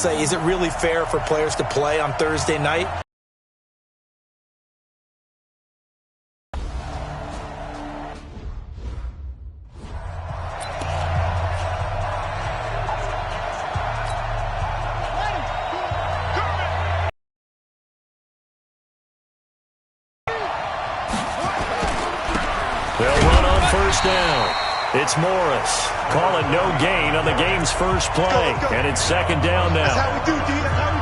say, is it really fair for players to play on Thursday night? They'll run on first down. It's Morris. Call it no gain on the game's first play. And it's second down now.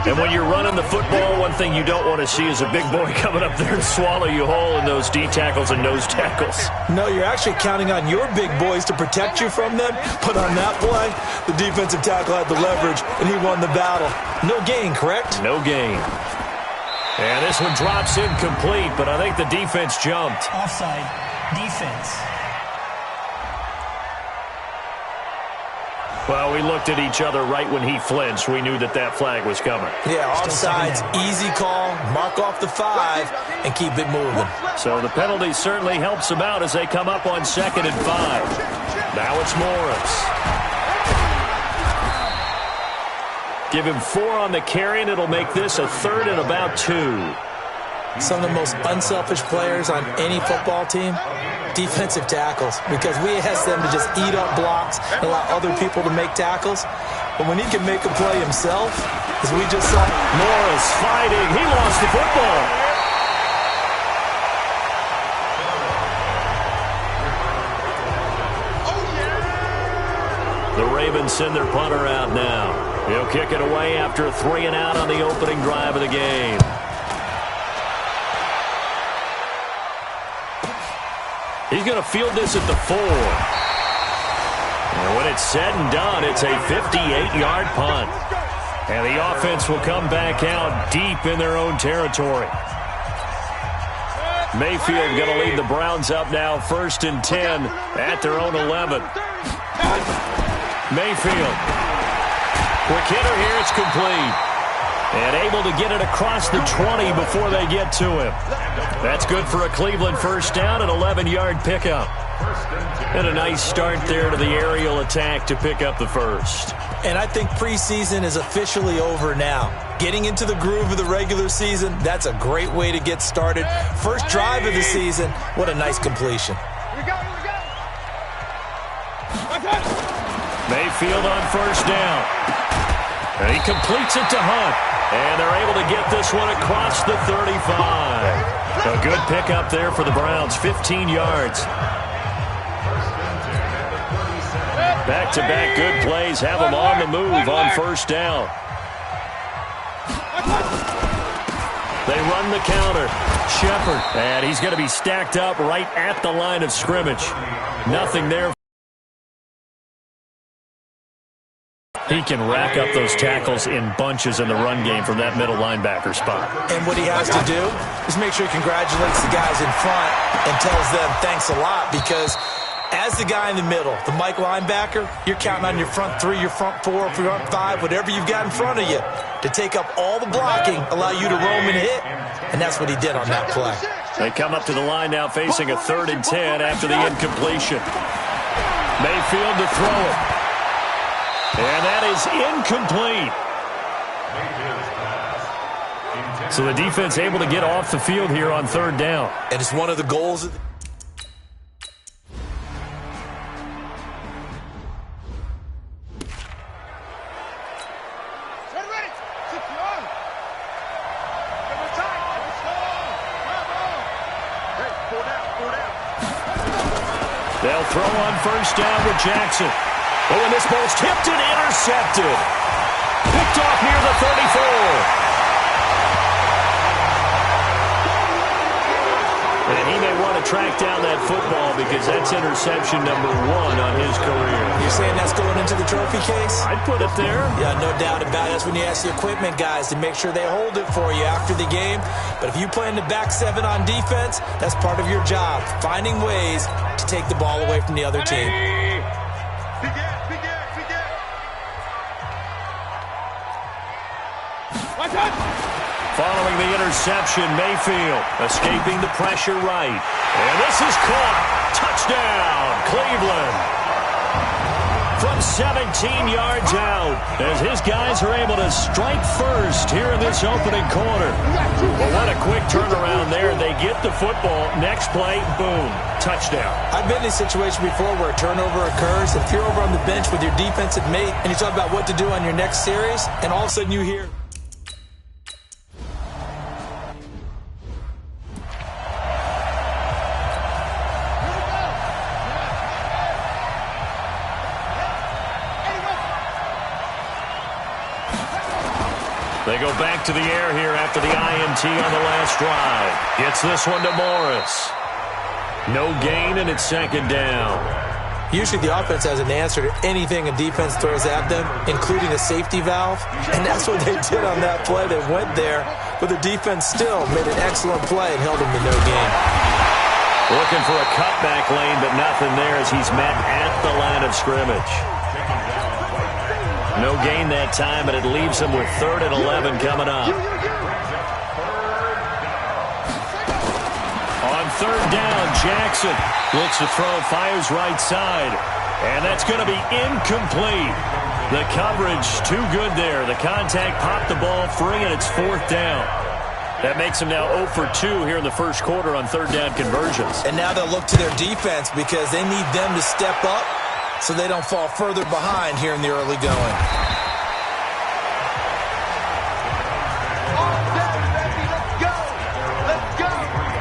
And when you're running the football, one thing you don't want to see is a big boy coming up there and swallow you whole in those D tackles and nose tackles. No, you're actually counting on your big boys to protect you from them. But on that play, the defensive tackle had the leverage, and he won the battle. No gain, correct? No gain. And this one drops incomplete, but I think the defense jumped. Offside. Defense. Well, we looked at each other right when he flinched. We knew that that flag was coming. Yeah, offsides, easy call, mark off the 5, and keep it moving. So the penalty certainly helps them out as they come up on 2nd and 5. Now it's Morris. Give him 4 on the carry, and it'll make this a 3rd and about 2. Some of the most unselfish players on any football team, defensive tackles, because we ask them to just eat up blocks and allow other people to make tackles. But when he can make a play himself, as we just saw, Morris fighting. He lost the football. The Ravens send their punter out now. He'll kick it away after a 3 and out on the opening drive of the game. He's going to field this at the 4. And when it's said and done, it's a 58-yard punt. And the offense will come back out deep in their own territory. Mayfield going to lead the Browns up now 1st and 10 at their own 11. Mayfield. Quick hitter here. It's complete. And able to get it across the 20 before they get to him. That's good for a Cleveland first down, an 11-yard pickup. And a nice start there to the aerial attack to pick up the first. And I think preseason is officially over now. Getting into the groove of the regular season, that's a great way to get started. First drive of the season, what a nice completion. Mayfield on first down. And he completes it to Hunt. And they're able to get this one across the 35. A good pickup there for the Browns, 15 yards. Back-to-back good plays have them on the move on first down. They run the counter. Shepard, and he's going to be stacked up right at the line of scrimmage. Nothing there. He can rack up those tackles in bunches in the run game from that middle linebacker spot. And what he has to do is make sure he congratulates the guys in front and tells them thanks a lot, because as the guy in the middle, the Mike linebacker, you're counting on your front 3, your front 4, front 5, whatever you've got in front of you to take up all the blocking, allow you to roam and hit, and that's what he did on that play. They come up to the line now facing a 3rd and 10 after the incompletion. Mayfield to throw it. And that is incomplete. So the defense able to get off the field here on 3rd down. And it's one of the goals. They'll throw on first down with Jackson. Oh, and this ball's tipped and intercepted. Picked off near the 34. And he may want to track down that football because that's interception number 1 on his career. You're saying that's going into the trophy case? I'd put it there. Yeah, no doubt about it. That's when you ask the equipment guys to make sure they hold it for you after the game. But if you play in the back 7 on defense, that's part of your job, finding ways to take the ball away from the other team. Following the interception, Mayfield escaping the pressure right. And this is caught. Touchdown, Cleveland. from 17 yards out as his guys are able to strike first here in this opening quarter. Well, what a quick turnaround there. They get the football. Next play, boom, touchdown. I've been in a situation before where a turnover occurs. If you're over on the bench with your defensive mate and you talk about what to do on your next series, and all of a sudden you hear... They go back to the air here after the INT on the last drive. Gets this one to Morris. No gain, and it's second down. Usually the offense has an answer to anything a defense throws at them, including a safety valve. And that's what they did on that play. They went there, but the defense still made an excellent play and held them to no gain. Looking for a cutback lane, but nothing there as he's met at the line of scrimmage. No gain that time, and it leaves him with 3rd and 11 coming up. On 3rd down, Jackson looks to throw, fires right side, and that's going to be incomplete. The coverage too good there. The contact popped the ball free, and it's 4th down. That makes him now 0 for 2 here in the first quarter on 3rd down conversions. And now they'll look to their defense because they need them to step up so they don't fall further behind here in the early going.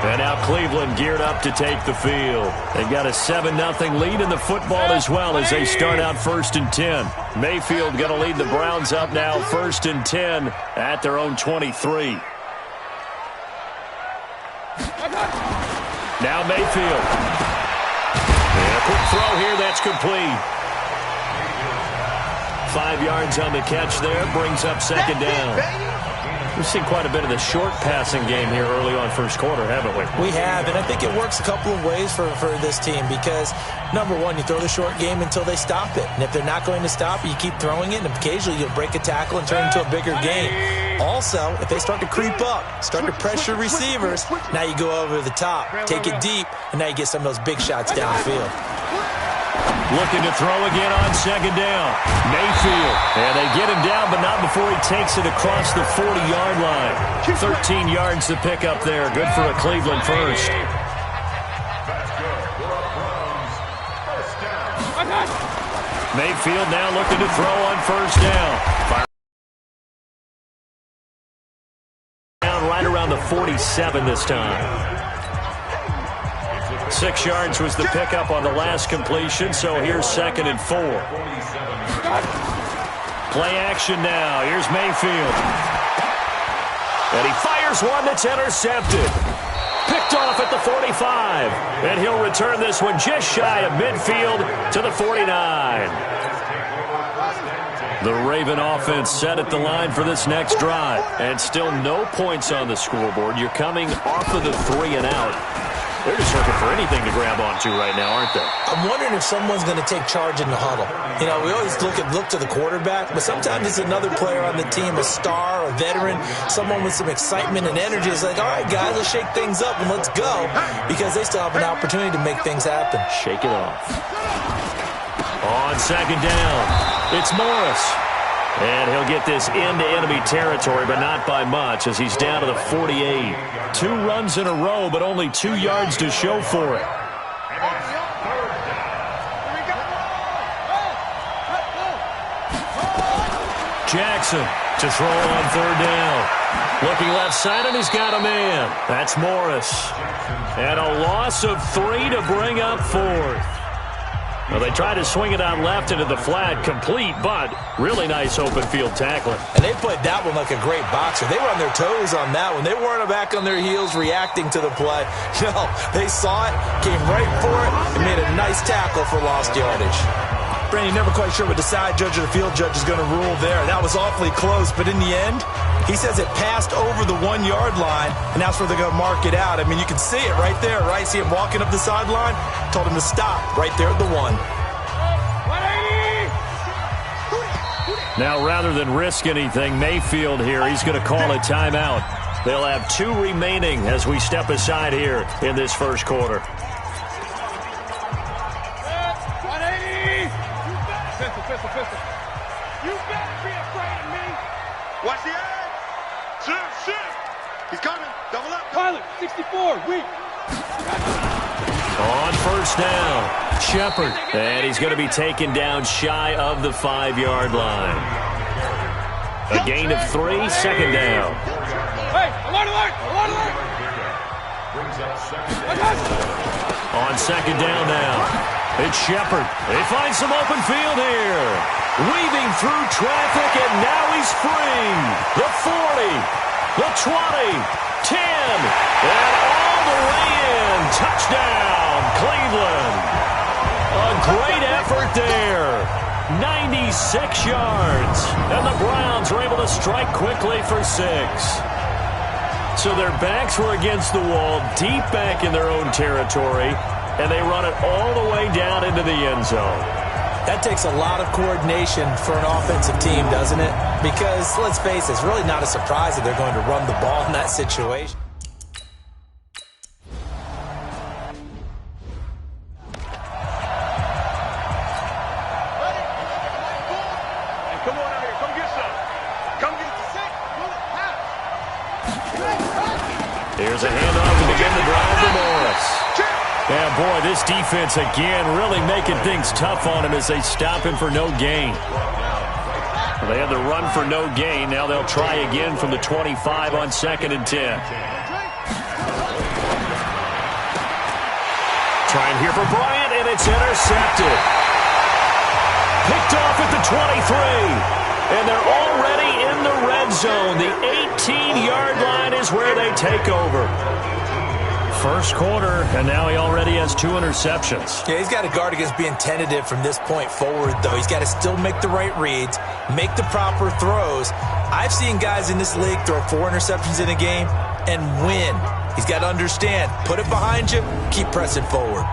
And now Cleveland geared up to take the field. They've got a 7-0 lead in the football as well as they start out 1st and 10. Mayfield going to lead the Browns up now 1st and 10 at their own 23. Now Mayfield. And a quick throw here, that's complete. 5 yards on the catch there, brings up second down. We've seen quite a bit of the short passing game here early on first quarter, haven't we? We have, and I think it works a couple of ways for this team because, number one, you throw the short game until they stop it. And if they're not going to stop it, you keep throwing it, and occasionally you'll break a tackle and turn it into a bigger game. Also, if they start to creep up, start to pressure receivers, now you go over the top, take it deep, and now you get some of those big shots downfield. Looking to throw again on second down. Mayfield. And they get him down, but not before he takes it across the 40-yard line. 13 yards to pick up there. Good for a Cleveland first. Mayfield now looking to throw on first down. Down right around the 47 this time. 6 yards was the pickup on the last completion, so here's 2nd and 4. Play action now. Here's Mayfield. And he fires one that's intercepted. Picked off at the 45. And he'll return this one just shy of midfield to the 49. The Raven offense set at the line for this next drive. And still no points on the scoreboard. You're coming off of the 3 and out. They're just looking for anything to grab onto right now, aren't they? I'm wondering if someone's going to take charge in the huddle. You know, we always look to the quarterback, but sometimes it's another player on the team, a star, a veteran, someone with some excitement and energy. It's like, all right, guys, let's shake things up and let's go, because they still have an opportunity to make things happen. Shake it off. On second down, it's Morris. And he'll get this into enemy territory, but not by much as he's down to the 48. 2 runs in a row, but only 2 yards to show for it. Jackson to throw on 3rd down. Looking left side, and he's got a man. That's Morris. And a loss of 3 to bring up 4th. Well, they tried to swing it out left into the flat, complete, but really nice open field tackling. And they played that one like a great boxer. They were on their toes on that one. They weren't back on their heels reacting to the play. No, they saw it, came right for it, and made a nice tackle for lost yardage. Brandon, never quite sure what the side judge or the field judge is going to rule there. That was awfully close, but in the end, he says it passed over the 1-yard line, and that's where they're going to mark it out. I mean, you can see it right there, right? See him walking up the sideline? Told him to stop right there at the 1. Now, rather than risk anything, Mayfield here, he's going to call a timeout. They'll have 2 remaining as we step aside here in this first quarter. Watch the edge. Shift. He's coming. Double up. Pilot, 64, weak. On first down, Shepard. And he's going to be taken down shy of the 5-yard line. A gain of 3, second down. Hey, alert! On second down now, it's Shepard. They find some open field here. Weaving through traffic, and now he's free. The 40, the 20, 10, and all the way in. Touchdown, Cleveland. A great effort there. 96 yards. And the Browns are able to strike quickly for 6. So their backs were against the wall, deep back in their own territory, and they run it all the way down into the end zone. That takes a lot of coordination for an offensive team, doesn't it? Because, let's face it, it's really not a surprise that they're going to run the ball in that situation. Come on out here. Come get some. Come get some. Here's a handoff to begin the drive to Morris. Yeah, boy, this defense again really making things tough on him as they stop him for no gain. Well, they had the run for no gain. Now they'll try again from the 25 on 2nd and 10. Trying here for Bryant, and it's intercepted. Picked off at the 23. And they're already in the red zone. The 18-yard line is where they take over. First quarter, and now he already has 2 interceptions. Yeah, he's got to guard against being tentative from this point forward, though. He's got to still make the right reads, make the proper throws. I've seen guys in this league throw 4 interceptions in a game and win. He's got to understand, put it behind you, keep pressing forward.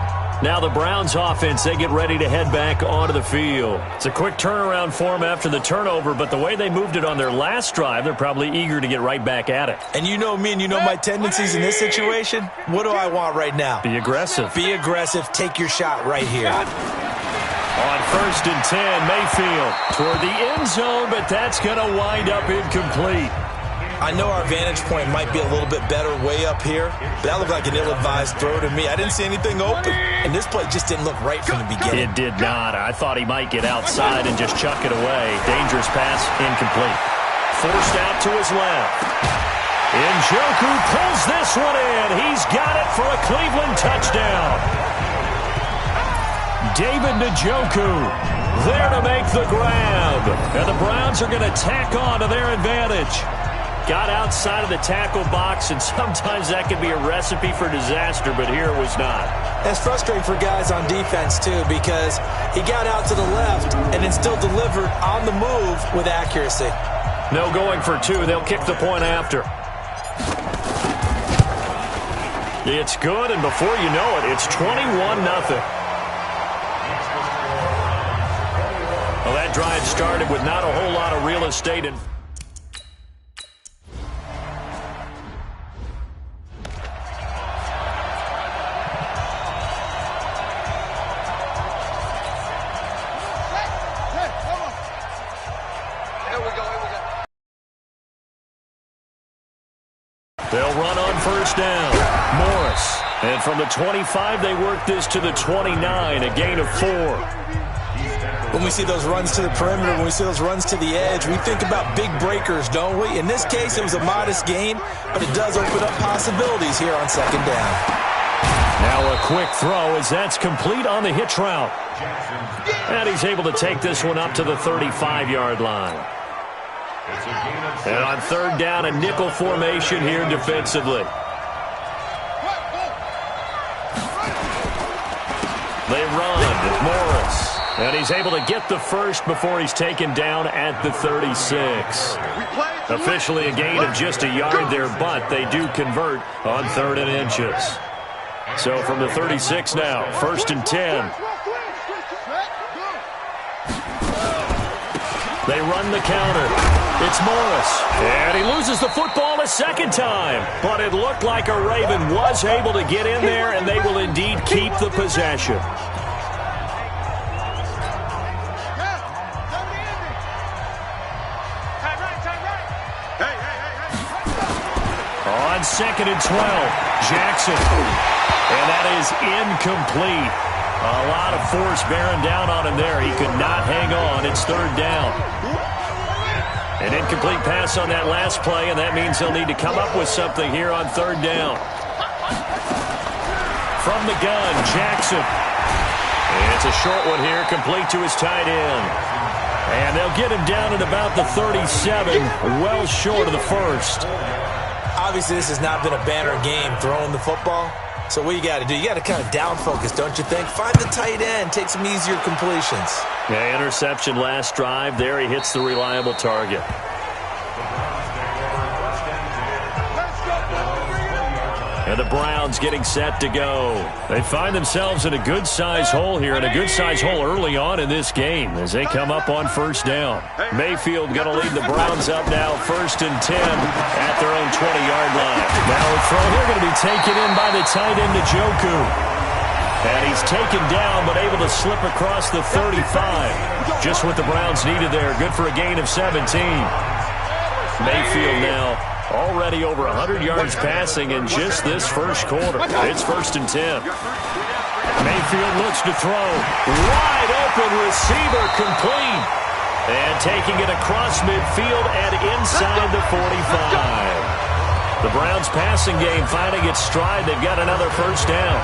Now the Browns offense, they get ready to head back onto the field. It's a quick turnaround for them after the turnover, but the way they moved it on their last drive, they're probably eager to get right back at it. And you know me and you know my tendencies in this situation. What do I want right now? Be aggressive. Be aggressive. Take your shot right here. On 1st and 10, Mayfield toward the end zone, but that's going to wind up incomplete. I know our vantage point might be a little bit better way up here, but that looked like an ill-advised throw to me. I didn't see anything open, and this play just didn't look right from the beginning. It did not. I thought he might get outside and just chuck it away. Dangerous pass, incomplete. Forced out to his left. Njoku pulls this one in. He's got it for a Cleveland touchdown. David Njoku there to make the grab. And the Browns are going to tack on to their advantage. Got outside of the tackle box, and sometimes that can be a recipe for disaster, but here it was not. That's frustrating for guys on defense, too, because he got out to the left and then still delivered on the move with accuracy. No going for 2. They'll kick the point after. It's good, and before you know it, it's 21-0. Well, that drive started with not a whole lot of real estate in. They'll run on first down. Morris. And from the 25, they work this to the 29, a gain of 4. When we see those runs to the perimeter, when we see those runs to the edge, we think about big breakers, don't we? In this case, it was a modest gain, but it does open up possibilities here on 2nd down. Now a quick throw as that's complete on the hitch route. And he's able to take this one up to the 35-yard line. And on 3rd down, a nickel formation here defensively. They run. Morris. And he's able to get the first before he's taken down at the 36. Officially a gain of just a yard there, but they do convert on 3rd and inches. So from the 36 now, 1st and 10. They run the counter. It's Morris. And he loses the football a second time. But it looked like a Raven was able to get in there, and they will indeed keep the possession. second and 12. Jackson. And that is incomplete. A lot of force bearing down on him there. He could not hang on. It's third down. An incomplete pass on that last play, and that means he'll need to come up with something here on third down. From the gun, Jackson. And it's a short one here, complete to his tight end. And they'll get him down at about the 37, well short of the first. Obviously, this has not been a banner game throwing the football. So what you got to do, you got to kind of down focus, don't you think? Find the tight end, take some easier completions. Yeah, interception last drive. There he hits the reliable target. And the Browns getting set to go. They find themselves in a good-sized hole here, and a good-sized hole early on in this game as they come up on first down. Mayfield going to lead the Browns up now, 1st and 10 at their own 20-yard line. Now a throw here going to be taken in by the tight end, Njoku. And he's taken down, but able to slip across the 35. Just what the Browns needed there. Good for a gain of 17. Mayfield now already over 100 yards passing in just this first quarter. It's 1st and 10. Mayfield looks to throw. Wide open receiver, complete. And taking it across midfield and inside the 45. The Browns passing game finding its stride. They've got another first down.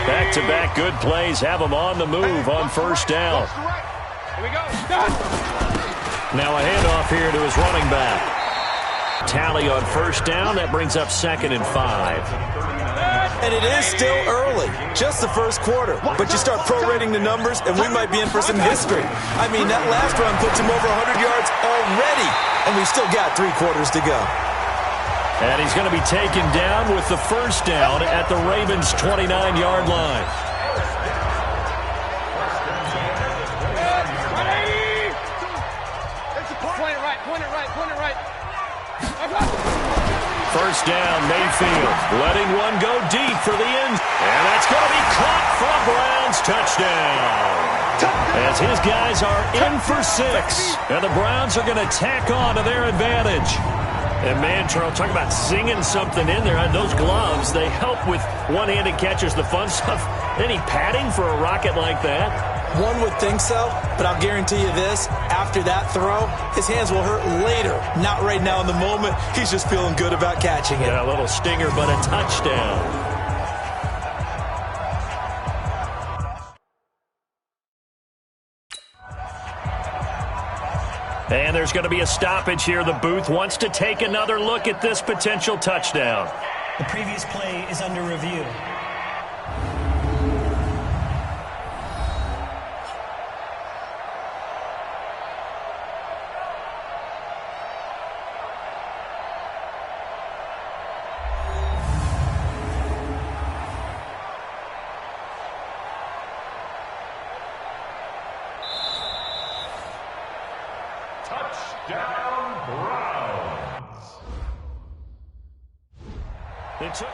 Back-to-back good plays have them on the move on first down. Here we go. Now a handoff here to his running back. Tally on first down. That brings up 2nd and 5. And it is still early, just the first quarter. But you start prorating the numbers, and we might be in for some history. I mean, that last run puts him over 100 yards already, and we've still got 3 quarters to go. And he's going to be taken down with the first down at the Ravens' 29-yard line. Point it right. First down, Mayfield letting one go deep for the end. And that's going to be caught for a Browns touchdown. As his guys are in for 6. And the Browns are going to tack on to their advantage. And man, Charles, talk about singing something in there. And those gloves, they help with one-handed catches, the fun stuff. Any padding for a rocket like that? One would think so, but I'll guarantee you this. After that throw, his hands will hurt later. Not right now in the moment. He's just feeling good about catching it. Yeah, a little stinger, but a touchdown. And there's going to be a stoppage here. The booth wants to take another look at this potential touchdown. The previous play is under review. Touchdown, Browns. They took...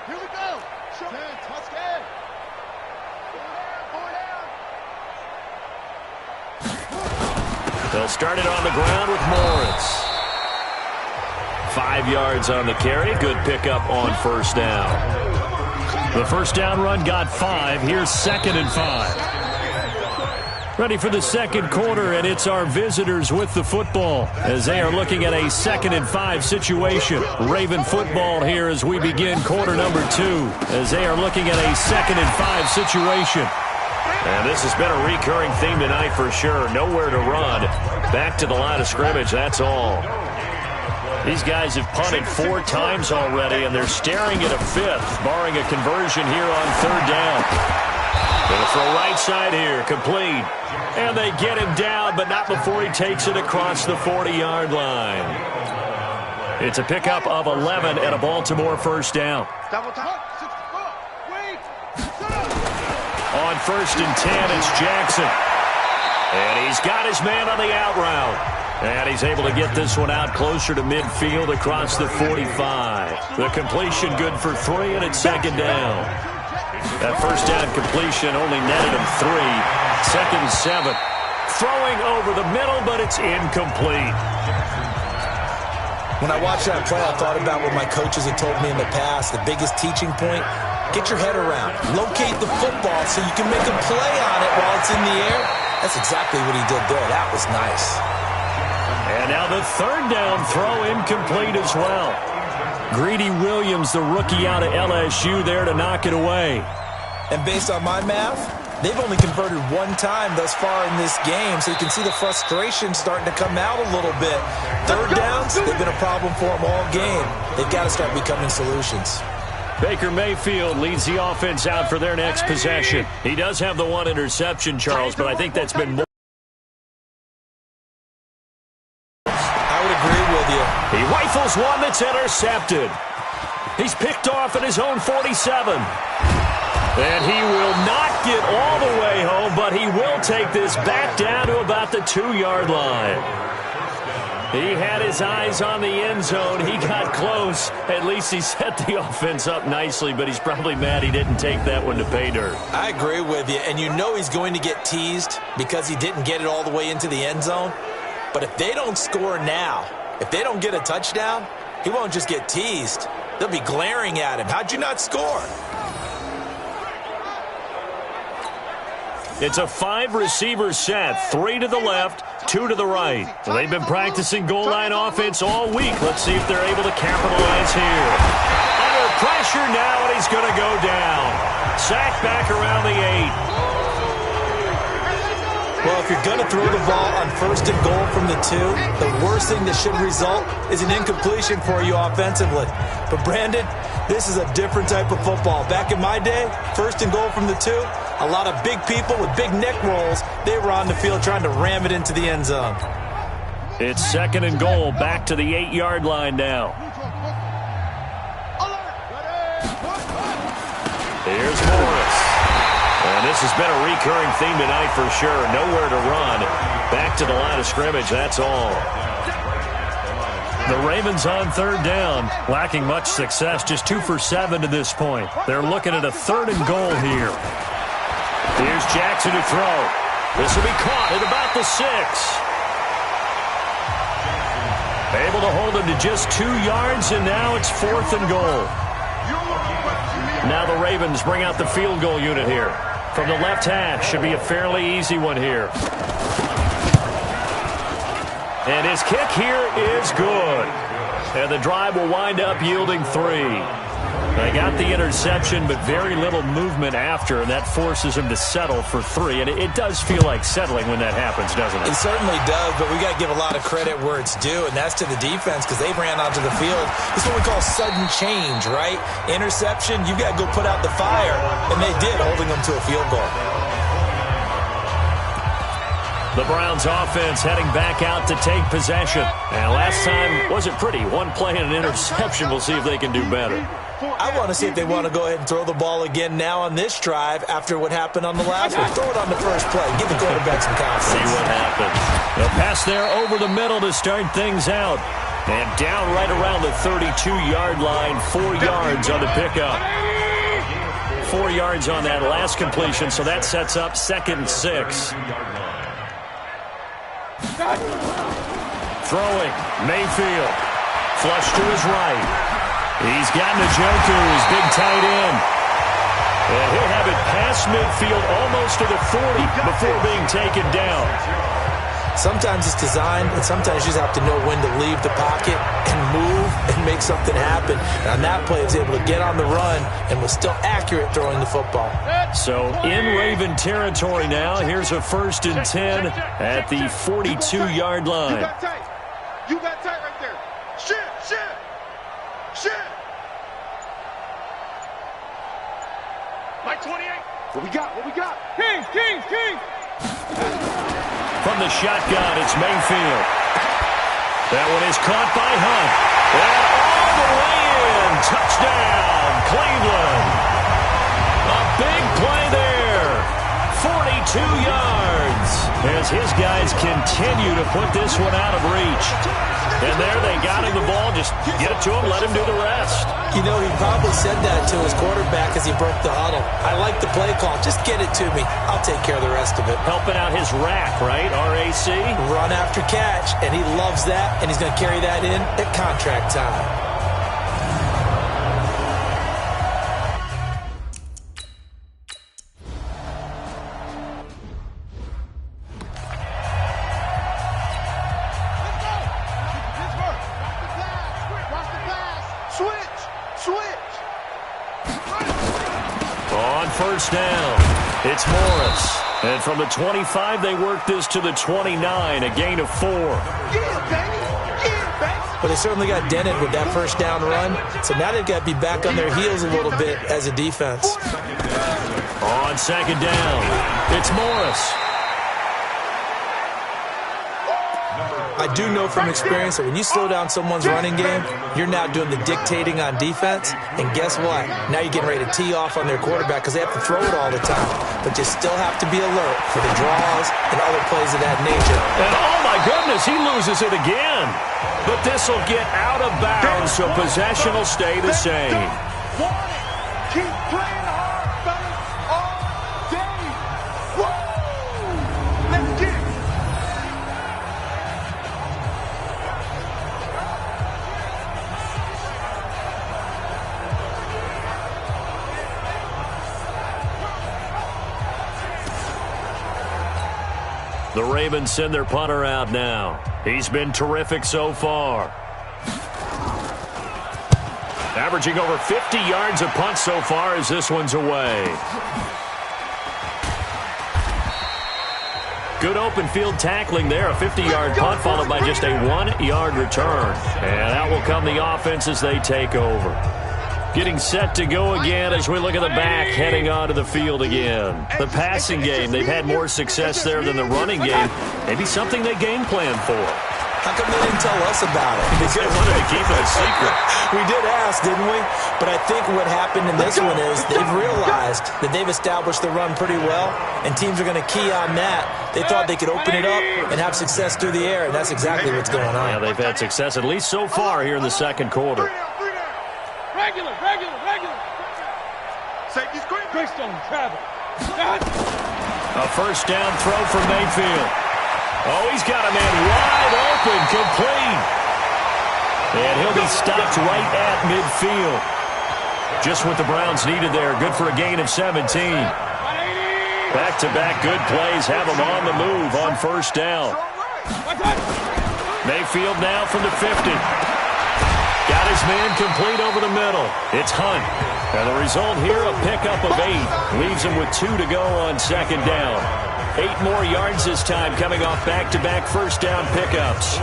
Here we go. Touchdown. They'll start it on the ground with Moritz. 5 yards on the carry. Good pickup on first down. The first down run got 5. Here's 2nd and 5. Ready for the second quarter, and it's our visitors with the football as they are looking at a 2nd and 5 situation. Raven football here as we begin quarter number 2 as they are looking at a 2nd and 5 situation. And this has been a recurring theme tonight for sure. Nowhere to run. Back to the line of scrimmage, that's all. These guys have punted 4 times already, and they're staring at a 5th, barring a conversion here on third down. Gonna throw right side here, complete. And they get him down, but not before he takes it across the 40-yard line. It's a pickup of 11 and a Baltimore first down. On 1st and 10, it's Jackson. And he's got his man on the out route. And he's able to get this one out closer to midfield across the 45. The completion good for 3, and it's 2nd down. That first down completion only netted him 3. 2nd and 7. Throwing over the middle, but it's incomplete. When I watched that play, I thought about what my coaches had told me in the past. The biggest teaching point, get your head around. Locate the football so you can make a play on it while it's in the air. That's exactly what he did there. That was nice. And now the 3rd down throw incomplete as well. Greedy Williams, the rookie out of LSU, there to knock it away. And based on my math, they've only converted 1 time thus far in this game, so you can see the frustration starting to come out a little bit. 3rd downs, they've been a problem for them all game. They've got to start becoming solutions. Baker Mayfield leads the offense out for their next possession. He does have the 1 interception, Charles, but I think that's been more. He rifles one that's intercepted. He's picked off at his own 47. And he will not get all the way home, but he will take this back down to about the 2-yard line. He had his eyes on the end zone. He got close. At least he set the offense up nicely, but he's probably mad he didn't take that one to pay dirt. I agree with you, and you know he's going to get teased because he didn't get it all the way into the end zone. But if they don't score now, if they don't get a touchdown, he won't just get teased. They'll be glaring at him. How'd you not score? It's a 5-receiver set, 3 to the left, 2 to the right. Well, they've been practicing goal line offense all week. Let's see if they're able to capitalize here. Under pressure now, and he's going to go down. Sacked back around the 8. Well, if you're going to throw the ball on 1st and goal from the 2, the worst thing that should result is an incompletion for you offensively. But, Brandon, this is a different type of football. Back in my day, 1st and goal from the 2, a lot of big people with big neck rolls, they were on the field trying to ram it into the end zone. It's 2nd and goal, back to the 8-yard line now. Here's Morris. And this has been a recurring theme tonight for sure. Nowhere to run. Back to the line of scrimmage, that's all. The Ravens on 3rd down, lacking much success, just 2 for 7 to this point. They're looking at a 3rd and goal here. Here's Jackson to throw. This will be caught at about the 6. Able to hold him to just 2 yards, and now it's 4th and goal. Now the Ravens bring out the field goal unit here. From the left hash, should be a fairly easy one here. And his kick here is good. And the drive will wind up yielding 3. They got the interception, but very little movement after, and that forces him to settle for 3. And it does feel like settling when that happens, doesn't it? It certainly does, but we got to give a lot of credit where it's due, and that's to the defense because they ran onto the field. This is what we call sudden change, right? Interception, you got to go put out the fire, and they did, holding them to a field goal. The Browns offense heading back out to take possession. And last time wasn't pretty. 1 play and an interception. We'll see if they can do better. I want to see if they want to go ahead and throw the ball again now on this drive after what happened on the last one. Throw it on the first play. Give the quarterback some confidence. See what happens. The pass there over the middle to start things out. And down right around the 32-yard line. 4 yards on the pickup. 4 yards on that last completion, so that sets up 2nd and 6. Throwing, Mayfield. Flush to his right. He's got Njoku, his big tight end. And he'll have it past midfield almost to the 40 before being taken down. Sometimes it's designed, and sometimes you just have to know when to leave the pocket and move and make something happen. And on that play, he was able to get on the run and was still accurate throwing the football. So in Raven territory now, here's a 1st and 10 at the 42-yard line. You got tight. You got tight right there. Shit. Like 28. What we got? What we got? Kings, Kings, Kings! From the shotgun, it's Mayfield. That one is caught by Hunt. And all the way in. Touchdown, Cleveland. A big play there. 42 yards as his guys continue to put this one out of reach. And there they got him the ball. Just get it to him, let him do the rest. You know, he probably said that to his quarterback as he broke the huddle. I like the play call. Just get it to me. I'll take care of the rest of it. Helping out his rack, right? RAC. Run after catch, and he loves that, and he's going to carry that in at contract time. First down. It's Morris. And from the 25, they work this to the 29, a gain of 4. But they certainly got dented with that first down run. So now they've got to be back on their heels a little bit as a defense. On second down, it's Morris. I do know from experience that when you slow down someone's running game, you're now doing the dictating on defense. And guess what? Now you're getting ready to tee off on their quarterback because they have to throw it all the time. But you still have to be alert for the draws and other plays of that nature. And oh my goodness, he loses it again. But this will get out of bounds, so possession will stay the same. Keep playing hard, fellas, all day. Whoa! Let's get it. The Ravens send their punter out now. He's been terrific so far. Averaging over 50 yards a punt so far as this one's away. Good open field tackling there. A 50-yard punt followed by just a 1-yard return. And out will come the offense as they take over. Getting set to go again as we look at the back heading onto the field again. The passing game, they've had more success there than the running game. Maybe something they game plan for. How come they didn't tell us about it? Because they wanted to keep it a secret. We did ask, didn't we? But I think what happened in this one is they've realized that they've established the run pretty well, and teams are going to key on that. They thought they could open it up and have success through the air, and that's exactly what's going on. Yeah, they've had success at least so far here in the second quarter. Regular. Safety screen. Greystone, travel. A first down throw from Mayfield. Oh, he's got a man wide open, complete. And he'll be stopped right at midfield. Just what the Browns needed there. Good for a gain of 17. Back-to-back good plays have them on the move on first down. Mayfield now from the 50. Got his man complete over the middle. It's Hunt. And the result here, a pickup of 8. Leaves him with 2 to go on second down. 8 more yards this time coming off back-to-back first down pickups.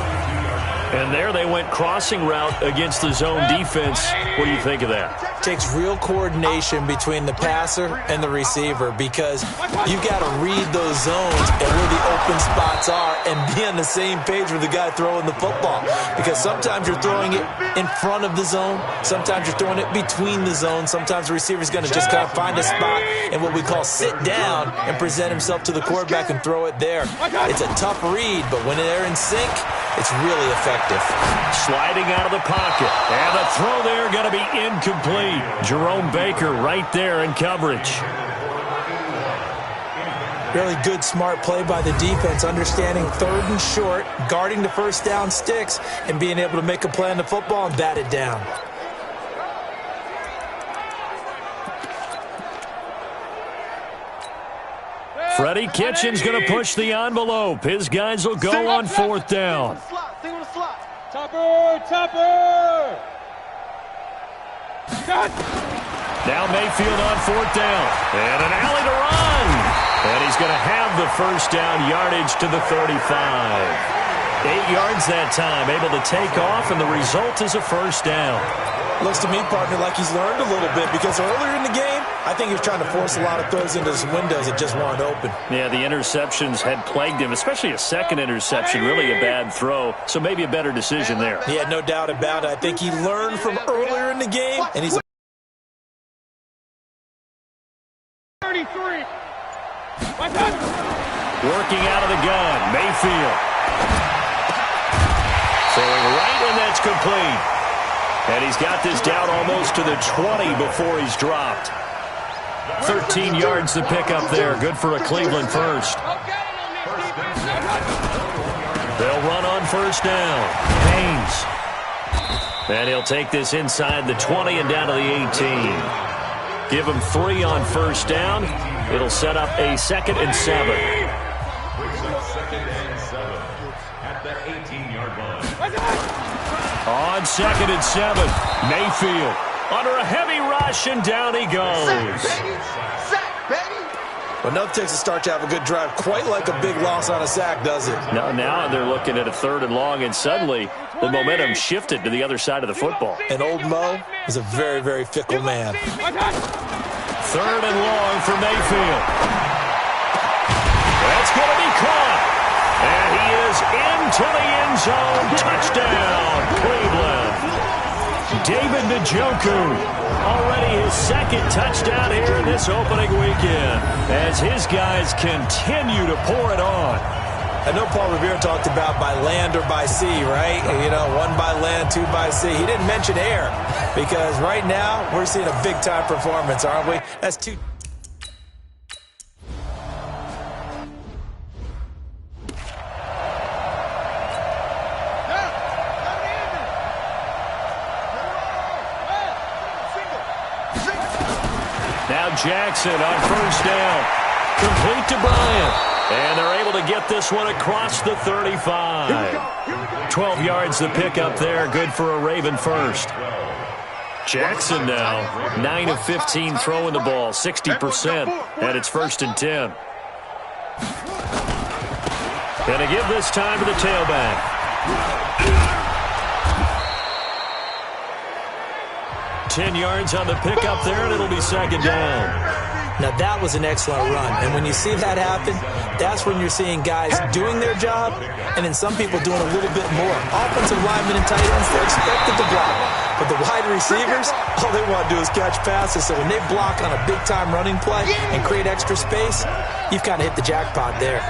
And there they went crossing route against the zone defense. What do you think of that? Takes real coordination between the passer and the receiver because you've got to read those zones and where the open spots are and be on the same page with the guy throwing the football. Because sometimes you're throwing it in front of the zone. Sometimes you're throwing it between the zones. Sometimes the receiver's going to just kind of find a spot and what we call sit down and present himself to the quarterback and throw it there. It's a tough read, but when they're in sync, it's really effective. Sliding out of the pocket. And the throw there going to be incomplete. Jerome Baker right there in coverage. Really good, smart play by the defense, understanding third and short, guarding the first down sticks, and being able to make a play on the football and bat it down. Freddie Kitchens going to push the envelope. His guys will go on fourth down. Topper! Now Mayfield on fourth down. And an alley to run. And he's going to have the first down yardage to the 35. 8 yards that time, able to take off, and the result is a first down. Looks to me, partner, like he's learned a little bit because earlier in the game, I think he was trying to force a lot of throws into his windows that just weren't open. Yeah, the interceptions had plagued him, especially a second interception, really a bad throw. So maybe a better decision there. Yeah, no doubt about it. I think he learned from earlier in the game, and he's 33. Working out of the gun, Mayfield. Throwing right, and that's complete. And he's got this down almost to the 20 before he's dropped. 13 yards to pick up there. Good for a Cleveland first. They'll run on first down. Haynes. And he'll take this inside the 20 and down to the 18. Give him 3 on first down. It'll set up a 2nd and 7. At the 18-yard line. On 2nd and 7, Mayfield under a heavy rush, and down he goes. Well, enough takes a start to have a good drive. Quite like a big loss on a sack, does it? Now they're looking at a 3rd and long, and suddenly the momentum shifted to the other side of the football. And old Mo is a very, very fickle man. 3rd and long for Mayfield. That's going to be caught. And he is into the end zone. Touchdown, Cleveland. David Njoku. Already his 2nd touchdown here in this opening weekend as his guys continue to pour it on. I know Paul Revere talked about by land or by sea, right? You know, 1 by land, 2 by sea. He didn't mention air because right now we're seeing a big-time performance, aren't we? That's 2. Now Jackson on first down. Complete to Bryant. And they're able to get this one across the 35. 12 yards to pick up there. Good for a Raven first. Jackson now, 9 of 15 throwing the ball, 60%. And it's 1st and 10. Gonna give this time to the tailback. 10 yards on the pickup there, and it'll be 2nd down. Now, that was an excellent run. And when you see that happen, that's when you're seeing guys doing their job and then some people doing a little bit more. Offensive linemen and tight ends, they're expected to block. But the wide receivers, all they want to do is catch passes. So when they block on a big-time running play and create extra space, you've kind of hit the jackpot there.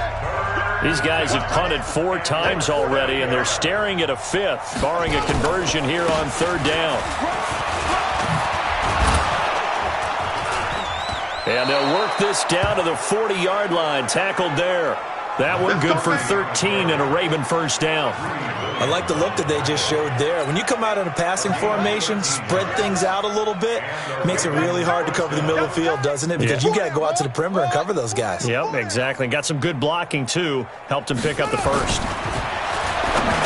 These guys have punted 4 times already, and they're staring at a 5th, barring a conversion here on 3rd down. And they'll work this down to the 40-yard line. Tackled there. That one good for 13 and a Raven first down. I like the look that they just showed there. When you come out in a passing formation, spread things out a little bit, makes it really hard to cover the middle of the field, doesn't it? Because you got to go out to the perimeter and cover those guys. Yep, exactly. Got some good blocking, too. Helped him pick up the first.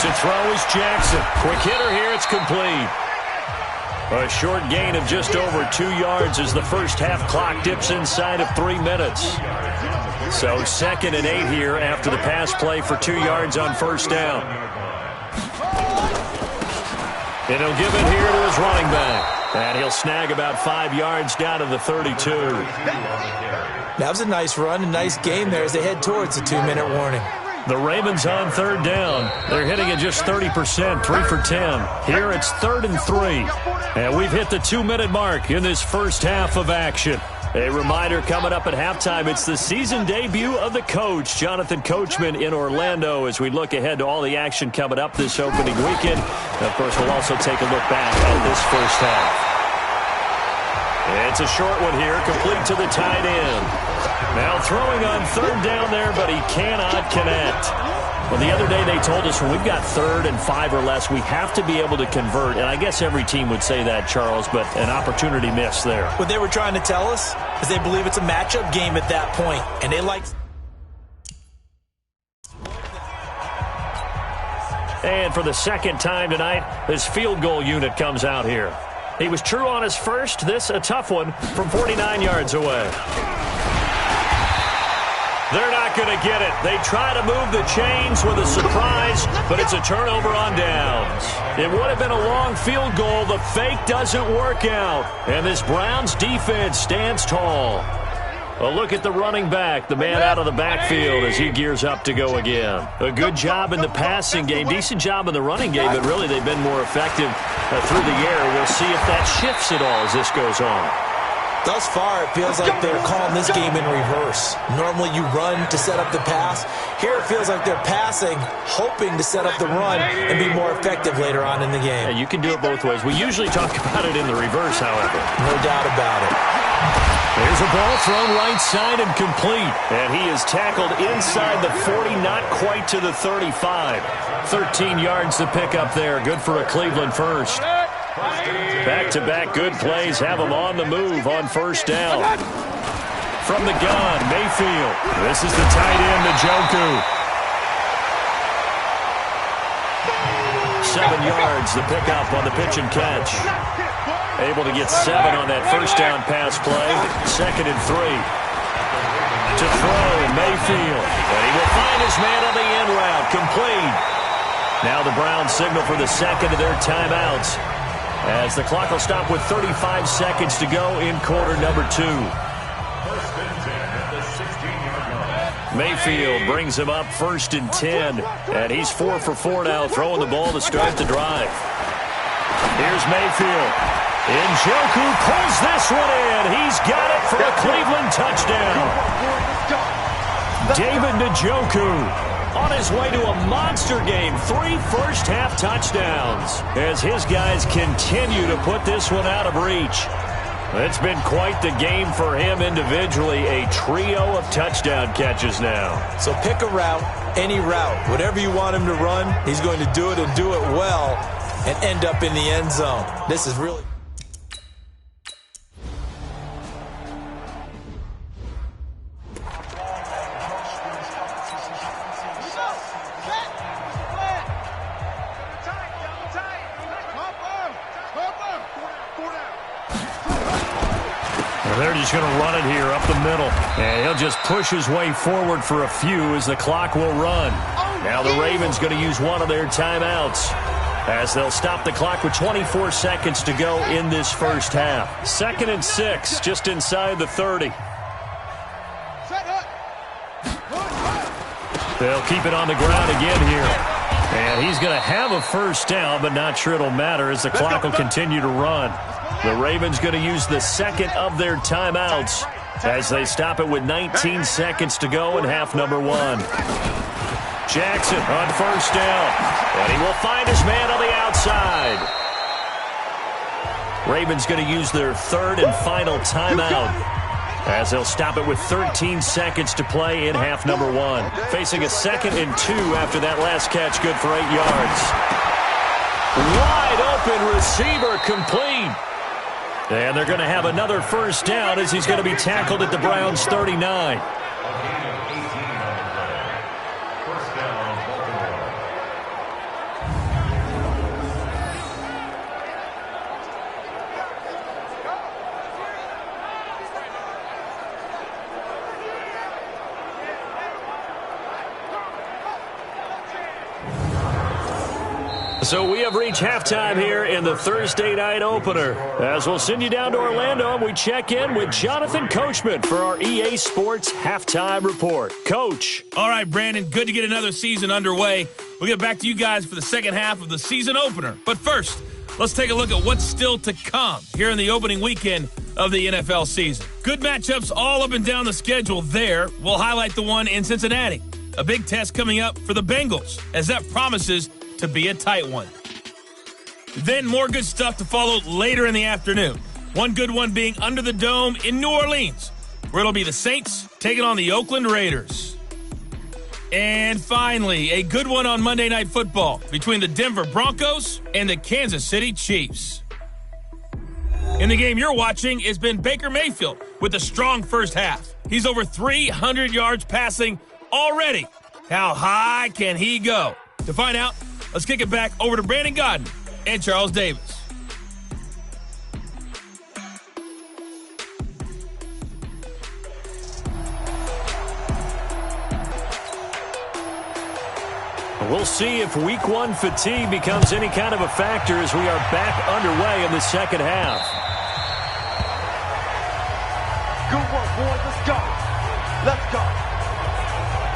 To throw is Jackson. Quick hitter here. It's complete. A short gain of just over 2 yards as the first half clock dips inside of 3 minutes. So 2nd and 8 here after the pass play for 2 yards on first down. And he'll give it here to his running back. And he'll snag about 5 yards down to the 32. That was a nice run, a nice game there as they head towards the 2-minute warning. The Ravens on 3rd down. They're hitting at just 30%, 3 for 10. Here it's 3rd and 3. And we've hit the 2-minute mark in this first half of action. A reminder coming up at halftime, it's the season debut of the coach, Jonathan Coachman in Orlando, as we look ahead to all the action coming up this opening weekend. And of course, we'll also take a look back at this first half. It's a short one here, complete to the tight end. Now throwing on 3rd down there, but he cannot connect. Well, the other day they told us when we've got 3rd and 5 or less, we have to be able to convert. And I guess every team would say that, Charles, but an opportunity missed there. What they were trying to tell us is they believe it's a matchup game at that point, and they like... And for the 2nd time tonight, this field goal unit comes out here. He was true on his first. This a tough one from 49 yards away. They're not not going to get it. They try to move the chains with a surprise, but it's a turnover on downs. It would have been a long field goal. The fake doesn't work out, and this Browns defense stands tall. A look at the running back, the man out of the backfield as he gears up to go again. A good job in the passing game, decent job in the running game, but really they've been more effective through the air. We'll see if that shifts at all as this goes on. Thus far, it feels like they're calling this game in reverse. Normally you run to set up the pass. Here it feels like they're passing, hoping to set up the run and be more effective later on in the game. Yeah, you can do it both ways. We usually talk about it in the reverse, however. No doubt about it. There's a ball thrown right side and complete. And he is tackled inside the 40, not quite to the 35. 13 yards to pick up there. Good for a Cleveland first. Back-to-back good plays have them on the move on first down. From the gun, Mayfield. This is the tight end, Njoku. 7 yards, the pickup on the pitch and catch. Able to get 7 on that first down pass play. 2nd and 3. To throw, Mayfield. And he will find his man on the end route. Complete. Now the Browns signal for the second of their timeouts, as the clock will stop with 35 seconds to go in quarter number 2. Mayfield brings him up 1st and 10. And he's 4 for 4 now, throwing the ball to start the drive. Here's Mayfield. Njoku pulls this one in. He's got it for a Cleveland touchdown. David Njoku on his way to a monster game. 3 first-half touchdowns as his guys continue to put this one out of reach. It's been quite the game for him individually. A trio of touchdown catches now. So pick a route, any route. Whatever you want him to run, he's going to do it and do it well and end up in the end zone. This is really... They're just going to run it here up the middle. And he'll just push his way forward for a few as the clock will run. Now the Ravens going to use one of their timeouts, as they'll stop the clock with 24 seconds to go in this first half. 2nd and 6, just inside the 30. They'll keep it on the ground again here. And he's going to have a first down, but not sure it'll matter as the clock will continue to run. The Ravens going to use the second of their timeouts as they stop it with 19 seconds to go in half number 1. Jackson on first down, and he will find his man on the outside. Ravens going to use their 3rd and final timeout as they'll stop it with 13 seconds to play in half number 1. Facing a 2nd and 2 after that last catch, good for 8 yards. Wide open receiver, complete. And they're going to have another first down as he's going to be tackled at the Browns' 39. So we have reached halftime here in the Thursday night opener, as we'll send you down to Orlando and we check in with Jonathan Coachman for our EA Sports Halftime Report. Coach. All right, Brandon, good to get another season underway. We'll get back to you guys for the second half of the season opener. But first, let's take a look at what's still to come here in the opening weekend of the NFL season. Good matchups all up and down the schedule there. We'll highlight the one in Cincinnati. A big test coming up for the Bengals, as that promises to be a tight one. Then more good stuff to follow later in the afternoon. One good one being under the dome in New Orleans, where it'll be the Saints taking on the Oakland Raiders. And finally, a good one on Monday Night Football between the Denver Broncos and the Kansas City Chiefs. In the game you're watching has been Baker Mayfield with a strong first half. He's over 300 yards passing already. How high can he go? To find out, let's kick it back over to Brandon Godden and Charles Davis. We'll see if Week 1 fatigue becomes any kind of a factor as we are back underway in the second half. Good work, boys. Let's go. Let's go.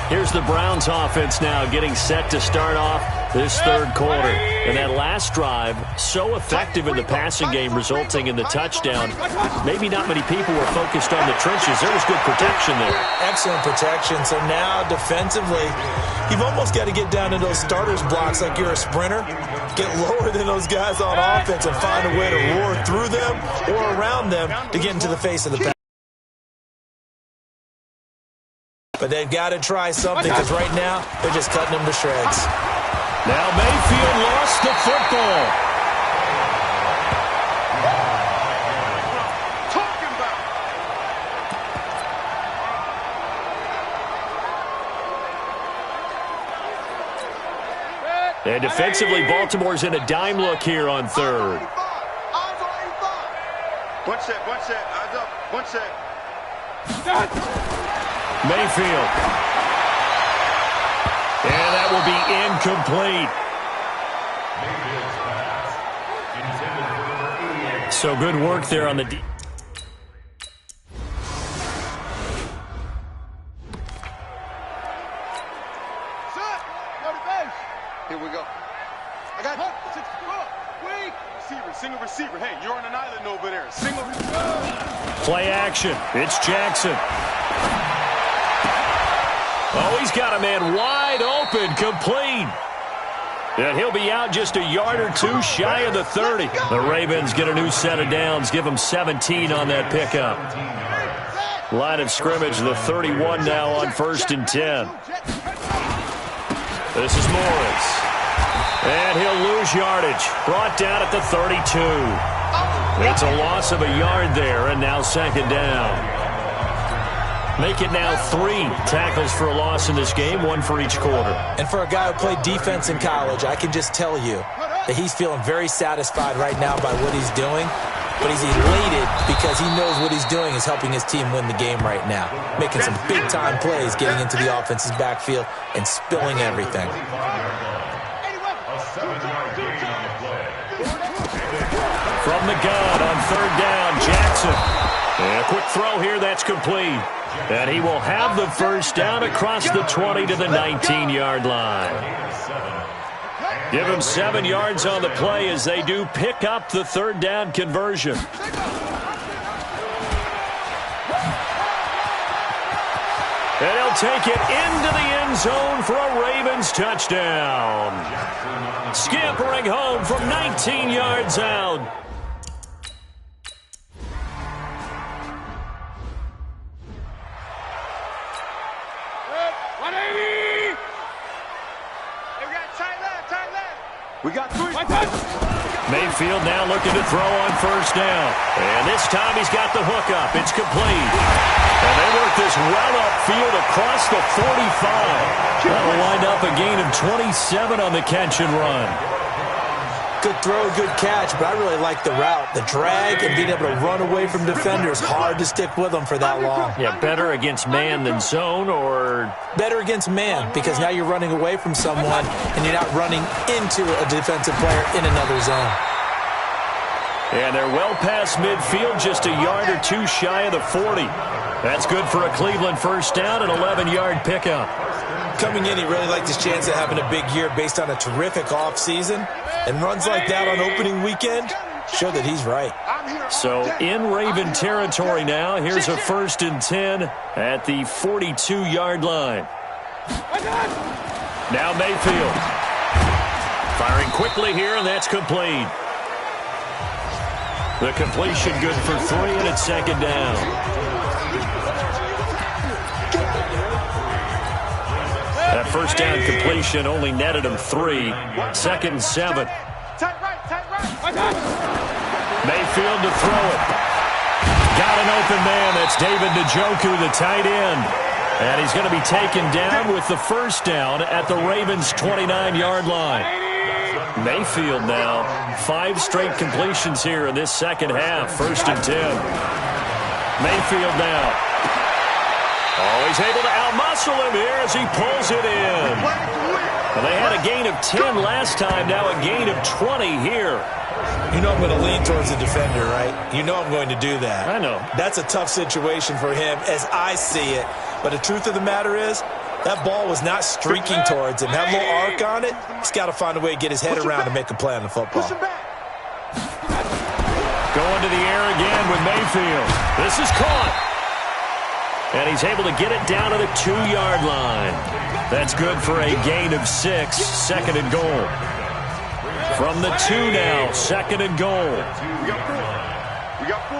Here's the Browns offense now getting set to start off this third quarter. And that last drive, so effective in the passing game, resulting in the touchdown. Maybe not many people were focused on the trenches. There was good protection there. Excellent protection. So now defensively, you've almost got to get down to those starters blocks like you're a sprinter. Get lower than those guys on offense and find a way to roar through them or around them to get into the face of the pass. But they've got to try something because right now they're just cutting them to shreds. Now Mayfield lost the football. Talking about. And defensively, Baltimore's in a dime look here on third. One set, eyes up, one set. Mayfield. And that will be incomplete. So good work there on the D. Here we go. I got single receiver. Hey, you're on an island over there. Single receiver. Play action. It's Jackson. Oh, he's got a man wide open, complete. And he'll be out just a yard or two shy of the 30. The Ravens get a new set of downs, give them 17 on that pickup. Line of scrimmage, the 31 now on 1st and 10. This is Morris. And he'll lose yardage. Brought down at the 32. It's a loss of a yard there, and now 2nd down. Make it now 3 tackles for a loss in this game, 1 for each quarter. And for a guy who played defense in college, I can just tell you that he's feeling very satisfied right now by what he's doing. But he's elated because he knows what he's doing is helping his team win the game right now. Making some big-time plays, getting into the offense's backfield, and spilling everything. From the gun on 3rd down, Jackson. And a quick throw here, that's complete. And he will have the 1st down across the 20 to the 19-yard line. Give him 7 yards on the play as they do pick up the 3rd down conversion. And he'll take it into the end zone for a Ravens touchdown. Scampering home from 19 yards out. We got 3. Mayfield now looking to throw on 1st down. And this time he's got the hook up. It's complete. And they work this well upfield across the 45. That'll wind up a gain of 27 on the catch and run. Good throw, good catch, but I really like the route. The drag and being able to run away from defenders, hard to stick with them for that long. Yeah, better against man than zone, or? Better against man, because now you're running away from someone and you're not running into a defensive player in another zone. And they're well past midfield, just a yard or 2 shy of the 40. That's good for a Cleveland 1st down and 11-yard pickup. Coming in, he really liked his chance of having a big year based on a terrific offseason. And runs like that on opening weekend show that he's right. So in Raven territory now. Here's a 1st and 10 at the 42-yard line. Now Mayfield. Firing quickly here, and that's complete. The completion good for 3, and it's 2nd down. That 1st down completion only netted him 3. 2nd and 7. Mayfield to throw it. Got an open man. That's David Njoku, the tight end. And he's going to be taken down with the 1st down at the Ravens' 29-yard line. Mayfield now, 5 straight completions here in this second half. 1st and 10. Mayfield now. Oh, he's able to outmuscle him here as he pulls it in. Well, they had a gain of 10 last time, now a gain of 20 here. You know I'm going to lean towards the defender, right? You know I'm going to do that. I know. That's a tough situation for him as I see it. But the truth of the matter is, that ball was not streaking towards him. That little arc on it, he's got to find a way to get his head around and make a play on the football. Going to the air again with Mayfield. This is caught. And he's able to get it down to the 2-yard line. That's good for a gain of 6, second and goal. From the 2 now, second and goal. We got 4.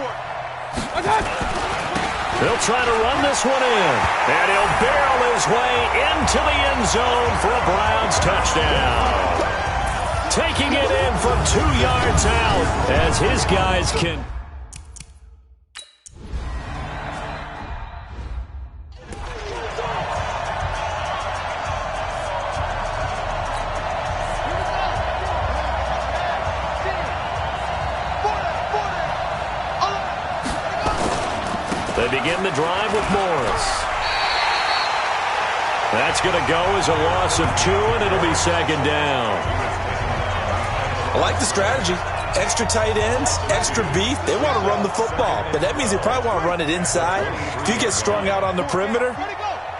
They'll try to run this one in. And he'll barrel his way into the end zone for a Browns touchdown. Taking it in from 2 yards out as his guys can... They begin the drive with Morris. That's going to go as a loss of 2, and it'll be second down. I like the strategy. Extra tight ends, extra beef. They want to run the football, but that means they probably want to run it inside. If you get strung out on the perimeter,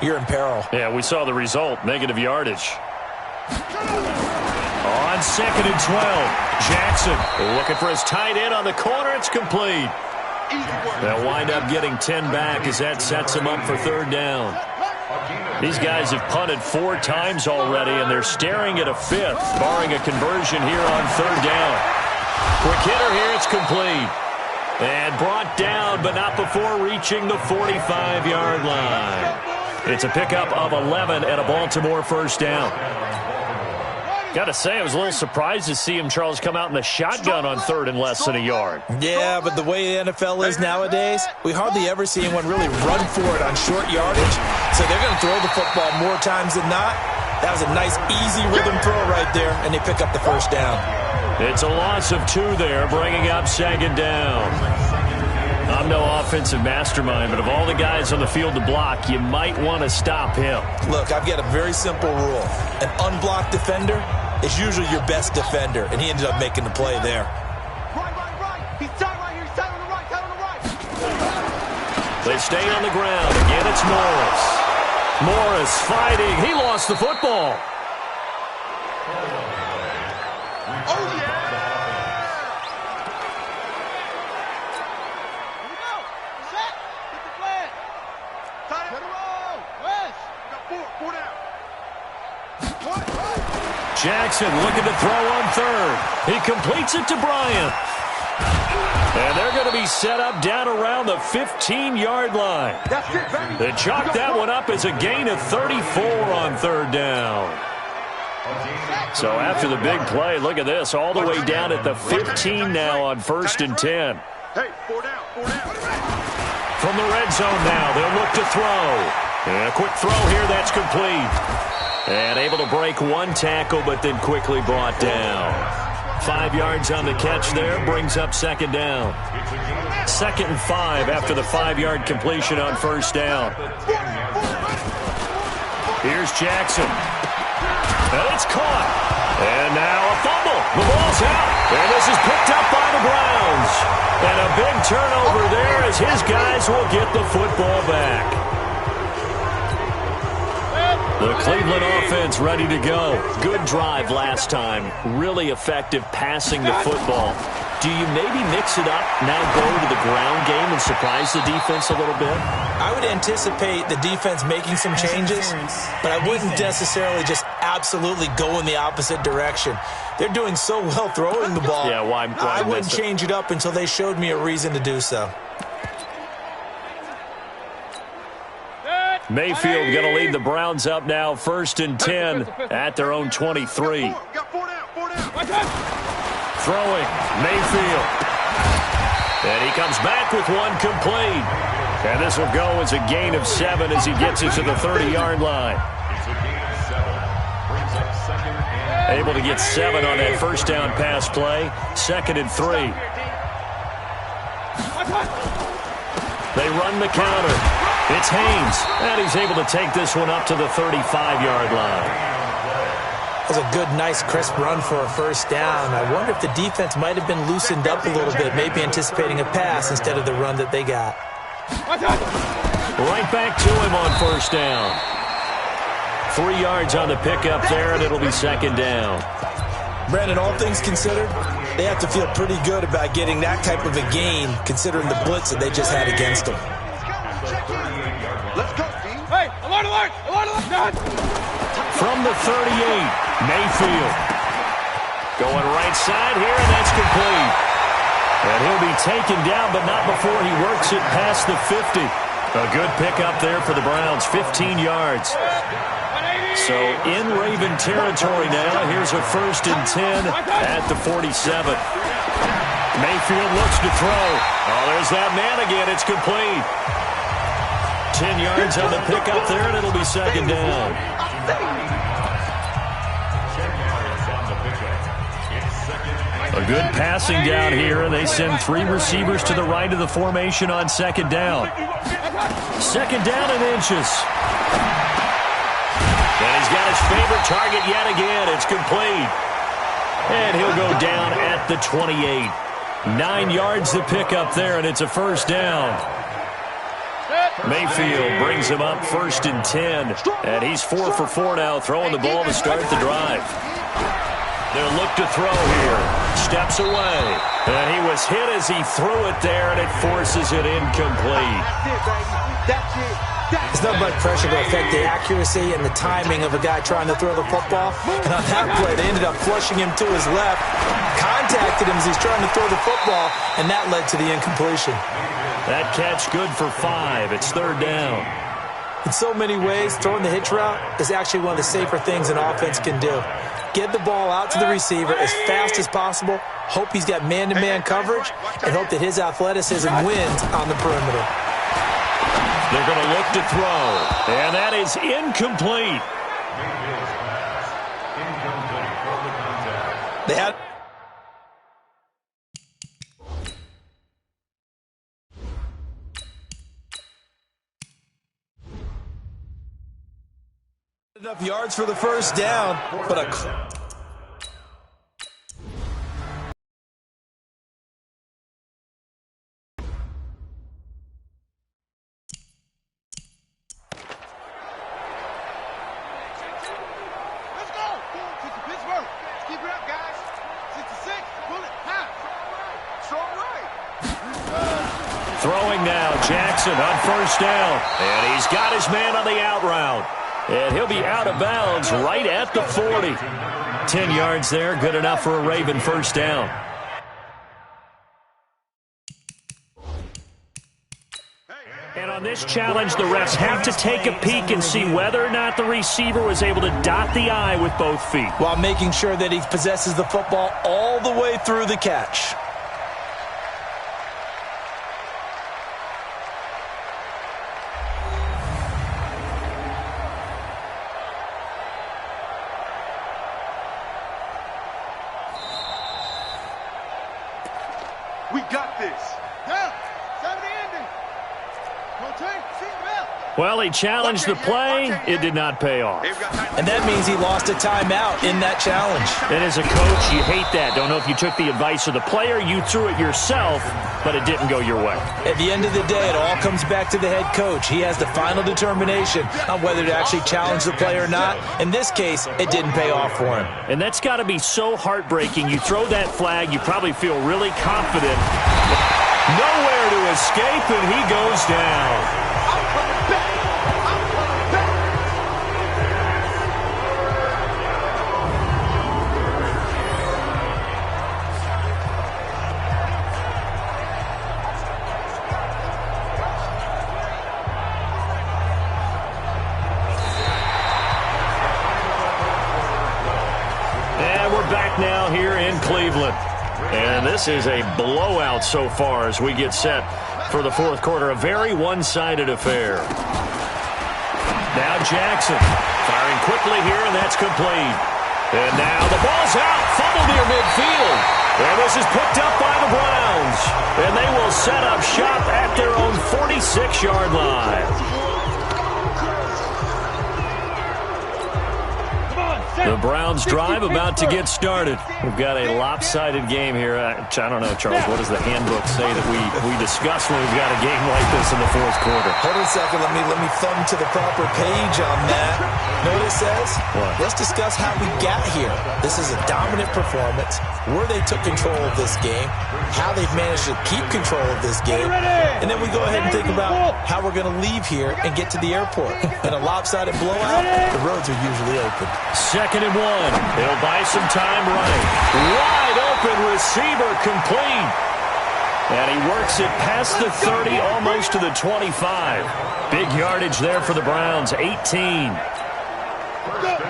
you're in peril. Yeah, we saw the result, negative yardage. On second and 12, Jackson looking for his tight end on the corner. It's complete. They'll wind up getting 10 back as that sets them up for third down. These guys have punted 4 times already, and they're staring at a 5th, barring a conversion here on third down. Quick hitter here, it's complete. And brought down, but not before reaching the 45-yard line. It's a pickup of 11 and a Baltimore first down. Got to say, I was a little surprised to see him, Charles, come out in the shotgun on third and less than a yard. Yeah, but the way the NFL is nowadays, we hardly ever see anyone really run for it on short yardage. So they're going to throw the football more times than not. That was a nice, easy rhythm throw right there, and they pick up the first down. It's a loss of 2 there, bringing up second down. I'm no offensive mastermind, but of all the guys on the field to block, you might want to stop him. Look, I've got a very simple rule. An unblocked defender is usually your best defender, and he ended up making the play there. Right. He's tight right here. He's tight on the right. Tight on the right. They stay on the ground. Again, it's Morris. Morris fighting. He lost the football. Oh, yeah. Here we go. Set. Get the flag. Tight Get end. a roll. West. Got 4 down. Jackson looking to throw on third. He completes it to Bryant. And they're going to be set up down around the 15-yard line. That's it, baby. They chalk that one up as a gain of 34 on third down. So after the big play, look at this, all the way down at the 15 now on 1st and 10. Hey, 4 down. From the red zone now, they'll look to throw. And a quick throw here, that's complete. And able to break 1 tackle, but then quickly brought down. 5 yards on the catch there, brings up second down. 2nd and 5 after the 5-yard completion on first down. Here's Jackson. And it's caught. And now a fumble. The ball's out. And this is picked up by the Browns. And a big turnover there as his guys will get the football back. The Cleveland offense ready to go. Good drive last time. Really effective passing the football. Do you maybe mix it up, now go to the ground game and surprise the defense a little bit? I would anticipate the defense making some changes, but I wouldn't necessarily just absolutely go in the opposite direction. They're doing so well throwing the ball. Yeah, why I wouldn't change it up until they showed me a reason to do so. Mayfield going to lead the Browns up now, 1st and 10 at their own 23. Got 4 down. Throwing, Mayfield. And he comes back with 1 complete. And this will go as a gain of 7 as he gets it to the 30-yard line. Able to get 7 on that first down pass play. 2nd and 3. They run the counter. It's Haynes, and he's able to take this one up to the 35-yard line. That was a good, nice, crisp run for a first down. I wonder if the defense might have been loosened up a little bit, maybe anticipating a pass instead of the run that they got. Right back to him on first down. 3 yards on the pickup there, and it'll be second down. Brandon, all things considered, they have to feel pretty good about getting that type of a gain, considering the blitz that they just had against them. Let's go, team. Hey, alert, alert, alert, alert. From the 38, Mayfield. Going right side here, and that's complete. And he'll be taken down, but not before he works it past the 50. A good pickup there for the Browns, 15 yards. So in Raven territory now, here's a 1st and 10 at the 47. Mayfield looks to throw. Oh, there's that man again. It's complete. 10 yards on the pickup there, and it'll be second down. A good passing down here, and they send 3 receivers to the right of the formation on second down. Second down and inches. And he's got his favorite target yet again. It's complete. And he'll go down at the 28. 9 yards to pick up there, and it's a first down. Mayfield brings him up 1st and 10. And he's 4 for 4 now, throwing the ball to start the drive. They'll look to throw here. Steps away. And he was hit as he threw it there, and it forces it incomplete. That's it. There's nothing but pressure to affect the accuracy and the timing of a guy trying to throw the football. And on that play, they ended up flushing him to his left, contacted him as he's trying to throw the football, and that led to the incompletion. That catch good for 5. It's 3rd down. In so many ways, throwing the hitch route is actually one of the safer things an offense can do. Get the ball out to the receiver as fast as possible, hope he's got man-to-man coverage, and hope that his athleticism wins on the perimeter. They're going to look to throw, and that is incomplete. They had enough yards for the first down, but Let's go. Since the Pittsburgh. Keep it up, guys. Since the 6, pull it. Strong right. Throwing now, Jackson on first down. And he's got his man on the out route. And he'll be out of bounds right at the 40. 10 yards there, good enough for a Raven first down. And on this challenge, the refs have to take a peek and see whether or not the receiver was able to dot the I with both feet, while making sure that he possesses the football all the way through the catch. We got this. Down. 70 ending. Rotate. Seat belt. Well, he challenged the play. It did not pay off. And that means he lost a timeout in that challenge. And as a coach, you hate that. Don't know if you took the advice of the player, you threw it yourself, but it didn't go your way. At the end of the day, it all comes back to the head coach. He has the final determination on whether to actually challenge the play or not. In this case, it didn't pay off for him. And that's got to be so heartbreaking. You throw that flag, you probably feel really confident. Nowhere to escape, and he goes down. Now here in Cleveland. And this is a blowout so far as we get set for the fourth quarter. A very one-sided affair. Now Jackson firing quickly here, and that's complete. And now the ball's out. Fumble near midfield. And this is picked up by the Browns. And they will set up shop at their own 46-yard line. The Browns drive about to get started. We've got a lopsided game here. I don't know, Charles, what does the handbook say that we discuss when we've got a game like this in the fourth quarter? Hold on a second. Let me thumb to the proper page on that. Know what it says? What? Let's discuss how we got here. This is a dominant performance, where they took control of this game, how they've managed to keep control of this game, and then we go ahead and think about how we're going to leave here and get to the airport. In a lopsided blowout, the roads are usually open. Second and 1. They'll buy some time right. Wide open receiver complete. And he works it past the 30, almost to the 25. Big yardage there for the Browns, 18.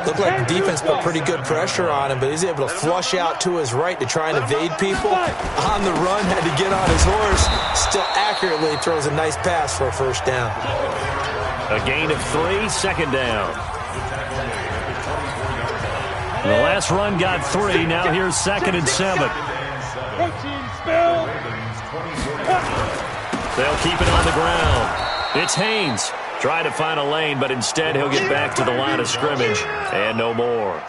Looked like the defense put pretty good pressure on him, but he's able to flush out to his right to try and evade people. On the run, had to get on his horse. Still accurately throws a nice pass for a first down. A gain of 3, second down. The last run got 3. Now here's 2nd and 7. They'll keep it on the ground. It's Haynes. Trying to find a lane, but instead he'll get back to the line of scrimmage. And no more.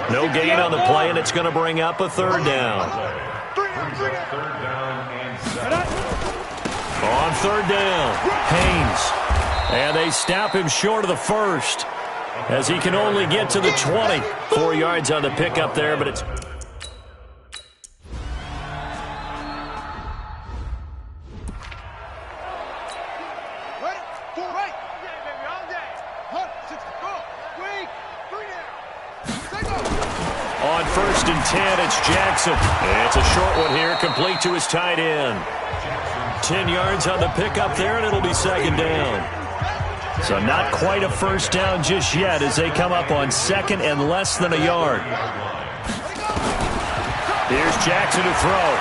No gain on the play, and it's going to bring up a third down. On third down, Haynes. And they stop him short of the first, as he can only get to the 20. 4 yards on the pickup there, but it's... On 1st and 10, it's Jackson. It's a short one here, complete to his tight end. 10 yards on the pickup there, and it'll be second down. So not quite a first down just yet as they come up on 2nd and less than a yard. Here's Jackson to throw.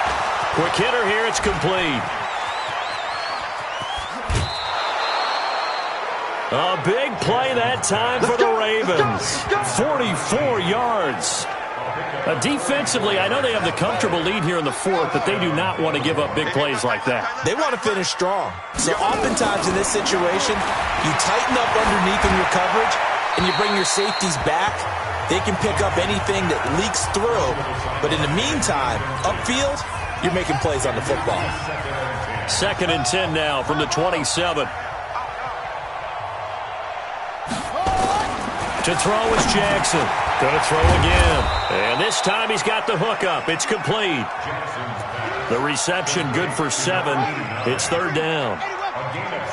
Quick hitter here, it's complete. A big play that time for the Ravens. 44 yards. Defensively, I know they have the comfortable lead here in the fourth, but they do not want to give up big plays like that. They want to finish strong. So oftentimes in this situation, you tighten up underneath in your coverage, and you bring your safeties back. They can pick up anything that leaks through. But in the meantime, upfield, you're making plays on the football. 2nd and 10 now from the 27. To throw is Jackson. Going to throw again. And this time he's got the hook up. It's complete. The reception good for 7. It's third down.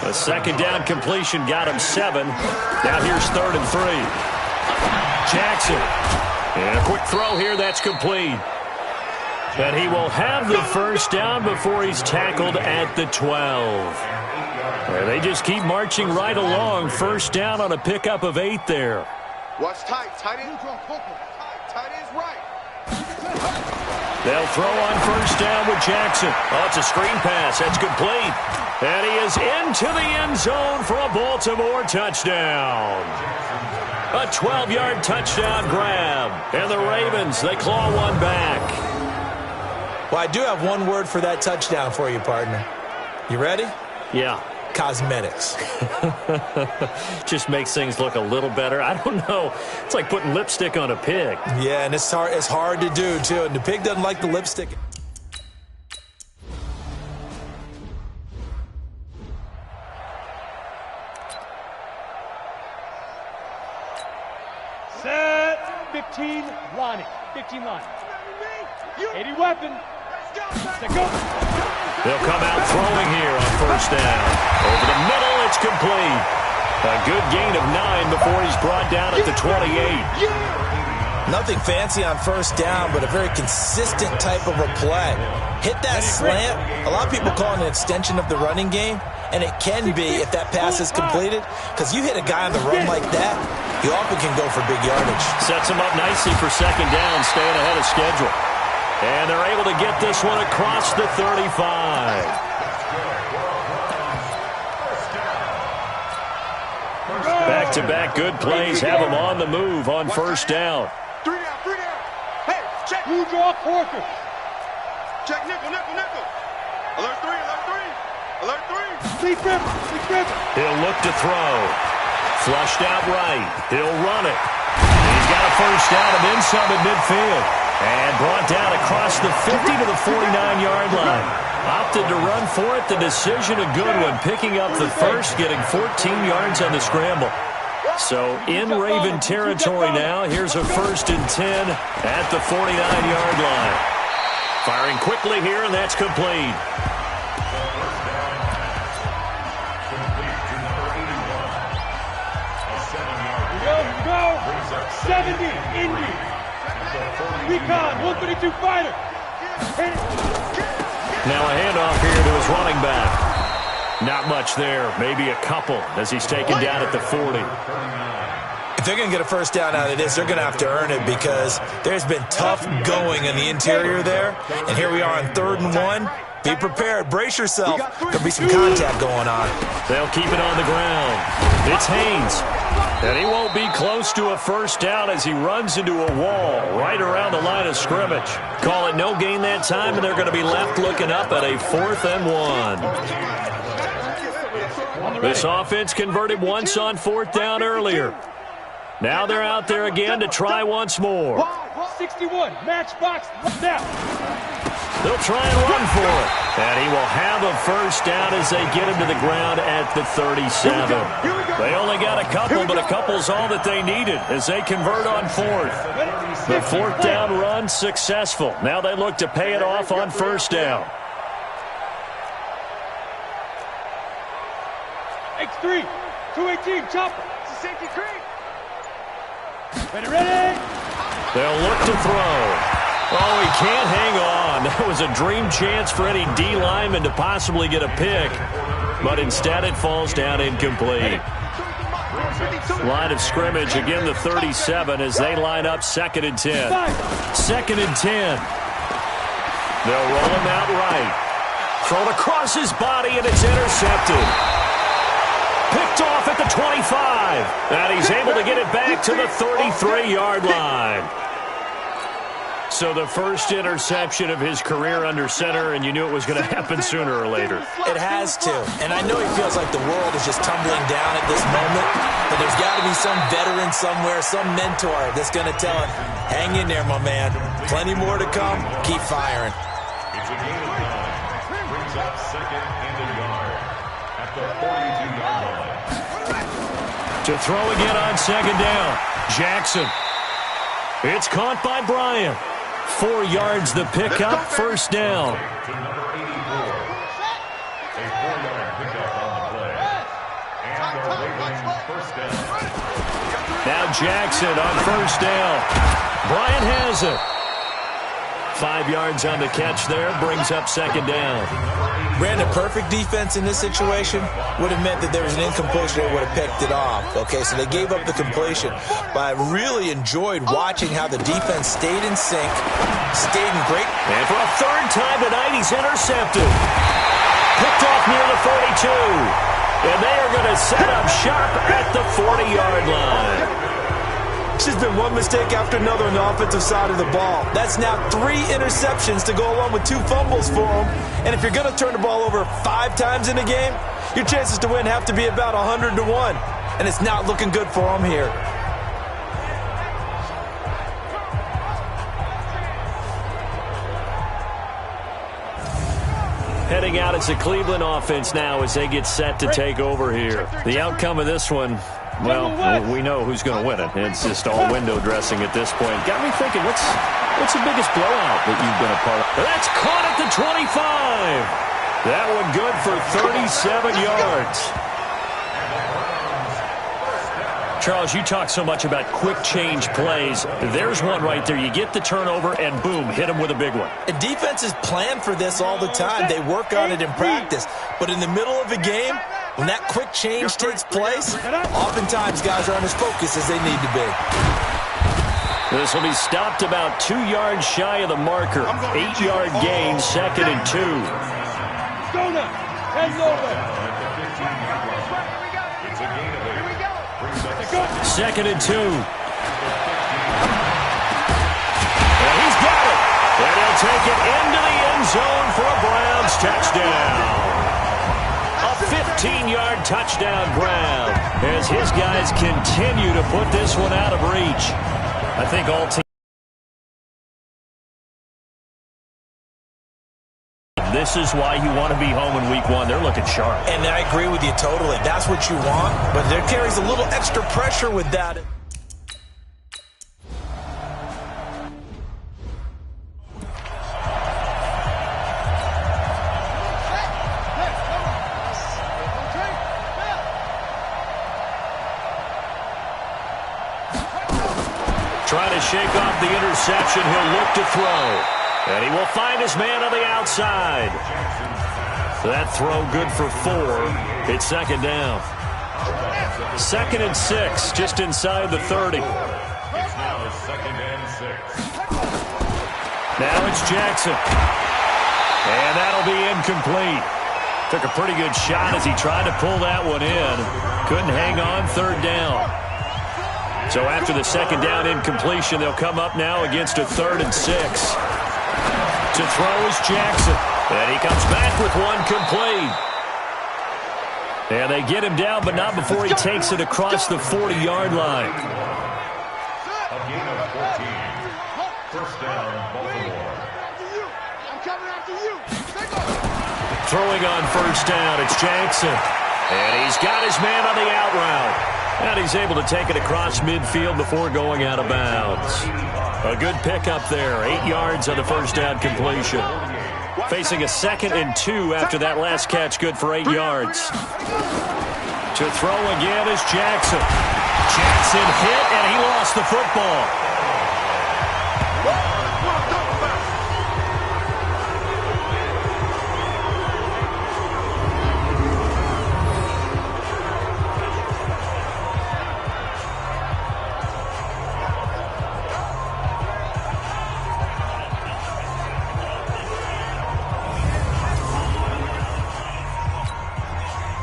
A second down completion got him 7. Now here's 3rd and 3. Jackson. And a quick throw here. That's complete. And he will have the first down before he's tackled at the 12. And they just keep marching right along. First down on a pickup of 8 there. Watch tight. Tight end. Tight end's right. They'll throw on first down with Jackson. Oh, it's a screen pass. That's complete. And he is into the end zone for a Baltimore touchdown. A 12-yard touchdown grab. And the Ravens, they claw one back. Well, I do have one word for that touchdown for you, partner. You ready? Yeah. Cosmetics. Just makes things look a little better. I don't know. It's like putting lipstick on a pig. Yeah, and it's hard to do, too. And the pig doesn't like the lipstick. Set. 15, Lonnie. 15 Lonnie. 80 weapon. Let's go. They'll come out throwing here on first down. Over the middle, it's complete. A good gain of 9 before he's brought down at the 28. Nothing fancy on first down, but a very consistent type of a play. Hit that slant. A lot of people call it an extension of the running game, and it can be if that pass is completed, because you hit a guy on the run like that, you often can go for big yardage. Sets him up nicely for second down, staying ahead of schedule. And they're able to get this one across the 35. Back-to-back good plays have them on the move on first down. 3 down. Hey, check. Who draw Corker? Check nickel, nickel, nickel. Alert 3, alert 3. Alert 3. Sleep river, sleep river. He'll look to throw. Flushed out right. He'll run it. He's got a first down and then some at midfield. And brought down across the 50 to the 49-yard line. Opted to run for it. The decision a good one. Picking up the first, getting 14 yards on the scramble. So in Raven territory now. Here's a 1st and 10 at the 49-yard line. Firing quickly here, and that's complete. Go. 70, Indy. Recon, 132 fighter. Now a handoff here to his running back. Not much there, maybe a couple as he's taken down at the 40. If they're going to get a first down out of this, they're going to have to earn it because there's been tough going in the interior there. And here we are on 3rd and 1. Be prepared. Brace yourself. There'll be some contact going on. They'll keep it on the ground. It's Haynes. And he won't be close to a first down as he runs into a wall right around the line of scrimmage. Call it no gain that time, and they're going to be left looking up at a 4th and 1. This offense converted once on 4th down earlier. Now they're out there again to try once more. 61, matchbox, now. They'll try and run for it. And he will have a first down as they get him to the ground at the 37. They only got a couple, but a couple's all that they needed as they convert on 4th. The 4th down run successful. Now they look to pay it off on 1st down. X3, 218, chopper. Safety creek. Ready. They'll look to throw. Oh, he can't hang on. That was a dream chance for any D lineman to possibly get a pick. But instead it falls down incomplete. Line of scrimmage, again the 37 as they line up 2nd and 10. 2nd and 10. They'll roll him out right. Thrown across his body and it's intercepted. Picked off at the 25. And he's able to get it back to the 33-yard line. So the first interception of his career under center, and you knew it was going to happen sooner or later. It has to. And I know he feels like the world is just tumbling down at this moment, but there's got to be some veteran somewhere, some mentor that's going to tell him, hang in there, my man. Plenty more to come. Keep firing. It's a gain of 9. Brings up 2nd and a yard at the 42-yard line. To throw again on 2nd down. Jackson. It's caught by Bryant. 4 yards the pickup, 1st down. To number 84. A 4-yard pickup on the play. And the Ravens 1st down. Now Jackson on 1st down. Bryant has it. 5 yards on the catch there, brings up 2nd down. Brandon, perfect defense in this situation would have meant that there was an incompletion. They would have picked it off. Okay, so they gave up the completion. But I really enjoyed watching how the defense stayed in sync, stayed in great. And for a 3rd time tonight, he's intercepted. Picked off near the 42. And they are going to set up shop at the 40-yard line. It's just been one mistake after another on the offensive side of the ball. That's now 3 interceptions to go along with 2 fumbles for them. And if you're going to turn the ball over 5 times in a game, your chances to win have to be about 100 to 1. And it's not looking good for them here. Heading out as the Cleveland offense now as they get set to take over here. The outcome of this one, well, we know who's going to win it. It's just all window dressing at this point. Got me thinking, what's the biggest blowout that you've been a part of? That's caught at the 25. That one good for 37 yards. Charles, you talk so much about quick change plays. There's one right there. You get the turnover, and boom, hit them with a big one. And defenses plan for this all the time. They work on it in practice. But in the middle of a game, when that quick change takes place, oftentimes guys aren't as focused as they need to be. This will be stopped about 2 yards shy of the marker. 8-yard gain, 2nd and 2. Go now. Head over. 2nd and 2. And he's got it. And he'll take it into the end zone for a Browns touchdown. A 15-yard touchdown grab as his guys continue to put this one out of reach. I think all teams. This is why you want to be home in week one. They're looking sharp. And I agree with you totally. That's what you want, but there carries a little extra pressure with that. Trying to shake off the interception. He'll look to throw. And he will find his man on the outside. That throw good for 4. It's second down. 2nd and 6, just inside the 30. It's now 2nd and 6. Now it's Jackson. And that'll be incomplete. Took a pretty good shot as he tried to pull that one in. Couldn't hang on, 3rd down. So after the 2nd down incompletion, they'll come up now against a 3rd and 6. To throw is Jackson. And he comes back with one complete. And they get him down, but not before he takes it across the 40-yard line. A gain of 14. First down, Baltimore. I'm coming after you. Throwing on first down, it's Jackson. And he's got his man on the out route. And he's able to take it across midfield before going out of bounds. A good pickup there. 8 yards on the first down completion. Facing a 2nd and 2 after that last catch, good for 8 yards. To throw again is Jackson. Jackson hit, and he lost the football.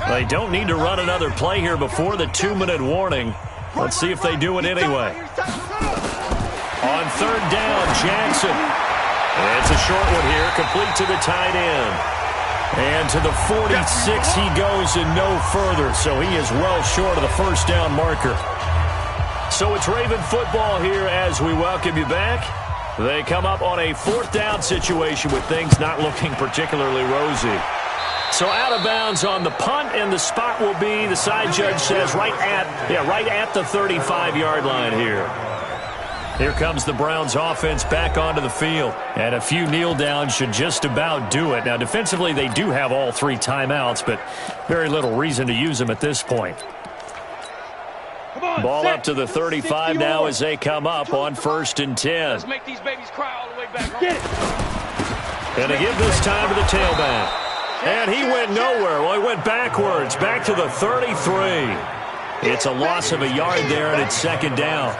They don't need to run another play here before the 2-minute warning. Let's see if they do it anyway. On 3rd down, Jackson. It's a short one here, complete to the tight end. And to the 46 he goes and no further, so he is well short of the first down marker. So it's Raven football here as we welcome you back. They come up on a 4th down situation with things not looking particularly rosy. So out of bounds on the punt, and the spot will be, the side judge says, right at the 35-yard line here. Here comes the Browns offense back onto the field. And a few kneel downs should just about do it. Now, defensively, they do have all 3 timeouts, but very little reason to use them at this point. Ball up to the 35 now as they come up on 1st and 10. Let's make these babies cry all the way back. Get it. And they give this time to the tailback. And he went nowhere. Well, he went backwards, back to the 33. It's a loss of a yard there, and it's 2nd down.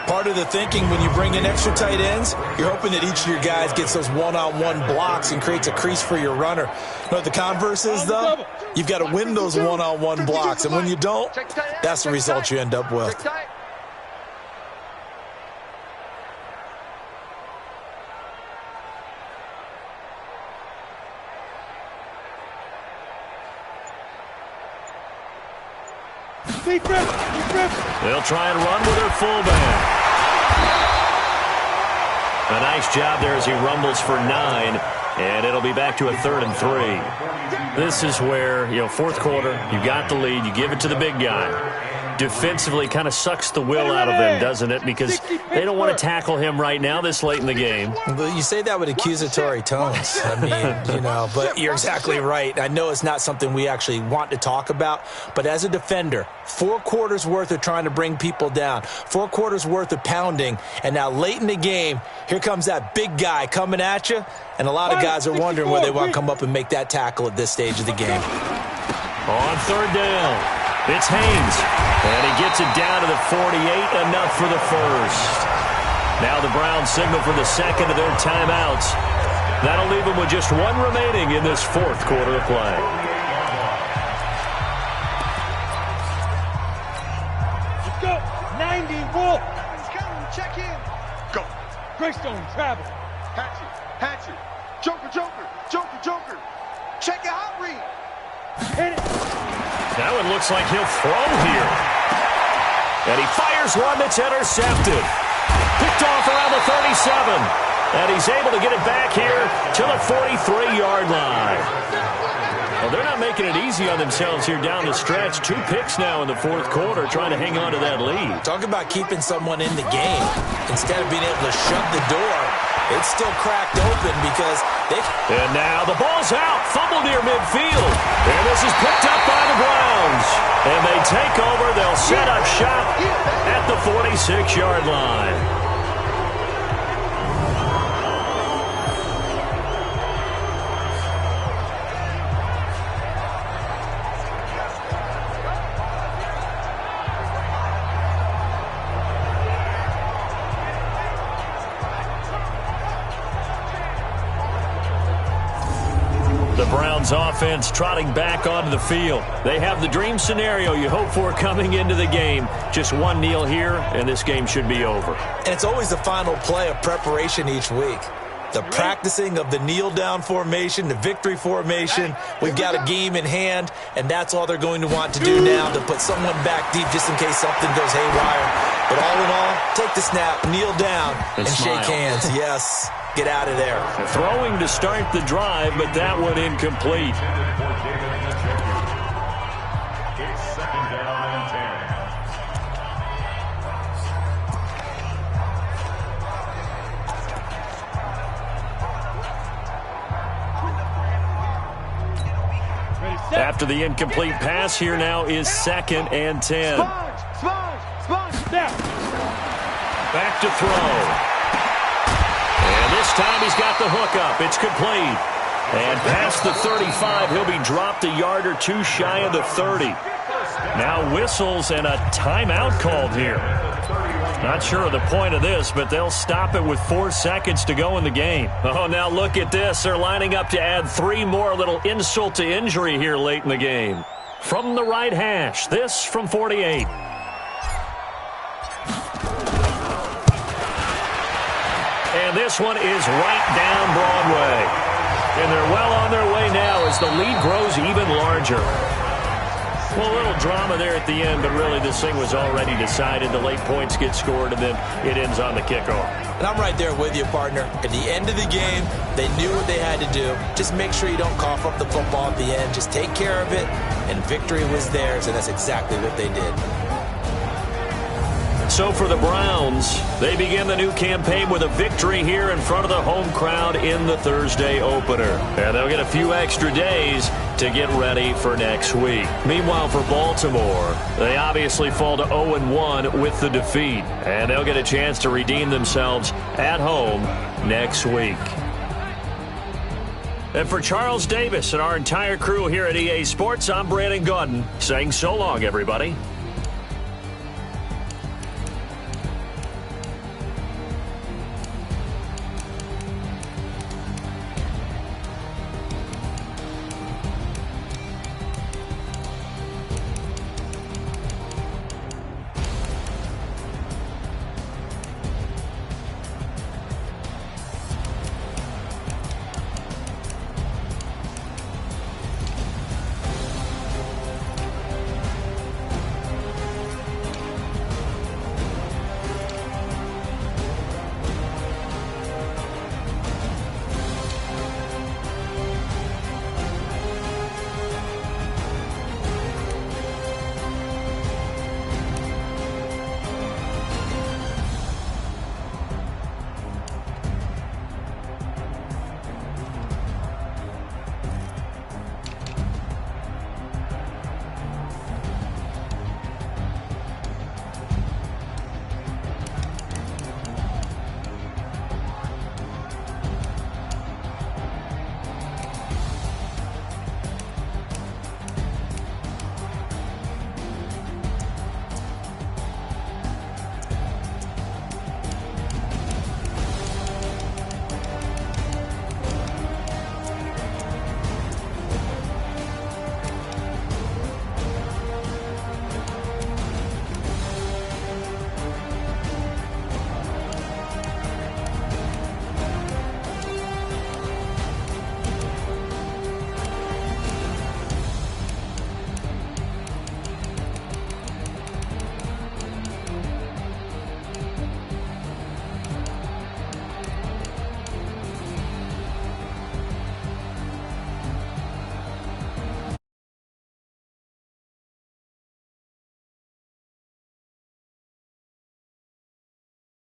Part of the thinking when you bring in extra tight ends, you're hoping that each of your guys gets those one-on-one blocks and creates a crease for your runner. You know what the converse is, though? You've got to win those one-on-one blocks, and when you don't, that's the result you end up with. They'll try and run with their fullback. A nice job there as he rumbles for 9, and it'll be back to a 3rd and 3. This is where, 4th quarter, you got the lead, you give it to the big guy. Defensively kind of sucks the will out of them, doesn't it? Because they don't want to tackle him right now this late in the game. But you say that with accusatory tones. I mean, but you're exactly right. I know it's not something we actually want to talk about, but as a defender, 4 quarters worth of trying to bring people down, 4 quarters worth of pounding, and now late in the game, here comes that big guy coming at you, and a lot of guys are wondering whether they want to come up and make that tackle at this stage of the game. On 3rd down. It's Haynes, and he gets it down to the 48, enough for the first. Now the Browns signal for the 2nd of their timeouts. That'll leave them with just 1 remaining in this 4th quarter of play. Let's go. 90 Wolf. Check in. Greystone travel. Patchy. Hatchet. Joker, Joker, Joker, Joker. Check it out, read. Hit it. Now it looks like he'll throw here. And he fires one that's intercepted. Picked off around the 37. And he's able to get it back here to the 43-yard line. Well, they're not making it easy on themselves here down the stretch. 2 picks now in the fourth quarter, trying to hang on to that lead. Talk about keeping someone in the game. Instead of being able to shut the door, it's still cracked open because they... And now the ball's out. Fumble near midfield. And this is picked up by the Browns. And they take over. They'll set up shop at the 46-yard line. The Browns offense trotting back onto the field. They have the dream scenario you hope for coming into the game. Just one kneel here, and this game should be over. And it's always the final play of preparation each week. The practicing of the kneel-down formation, the victory formation. We've got a game in hand, and that's all they're going to want to do now, to put someone back deep just in case something goes haywire. But all in all, take the snap, kneel down, and shake hands. Yes. Get out of there. Throwing to start the drive, but that one incomplete. It's 2nd down and 10. After the incomplete pass, here now is 2nd and 10. Sponge, down. Back to throw. And this time he's got the hook up. It's complete. And past the 35, he'll be dropped a yard or 2 shy of the 30. Now whistles and a timeout called here. Not sure of the point of this, but they'll stop it with 4 seconds to go in the game. Oh, now look at this. They're lining up to add 3 more, little insult to injury here late in the game. From the right hash, this from 48. And this one is right down Broadway. And they're well on their way now as the lead grows even larger. Well, a little drama there at the end, but really this thing was already decided. The late points get scored, and then it ends on the kickoff. And I'm right there with you, partner. At the end of the game, they knew what they had to do. Just make sure you don't cough up the football at the end. Just take care of it, and victory was theirs, and that's exactly what they did. So for the Browns, they begin the new campaign with a victory here in front of the home crowd in the Thursday opener. And they'll get a few extra days to get ready for next week. Meanwhile, for Baltimore, they obviously fall to 0-1 with the defeat. And they'll get a chance to redeem themselves at home next week. And for Charles Davis and our entire crew here at EA Sports, I'm Brandon Gaudin saying so long, everybody.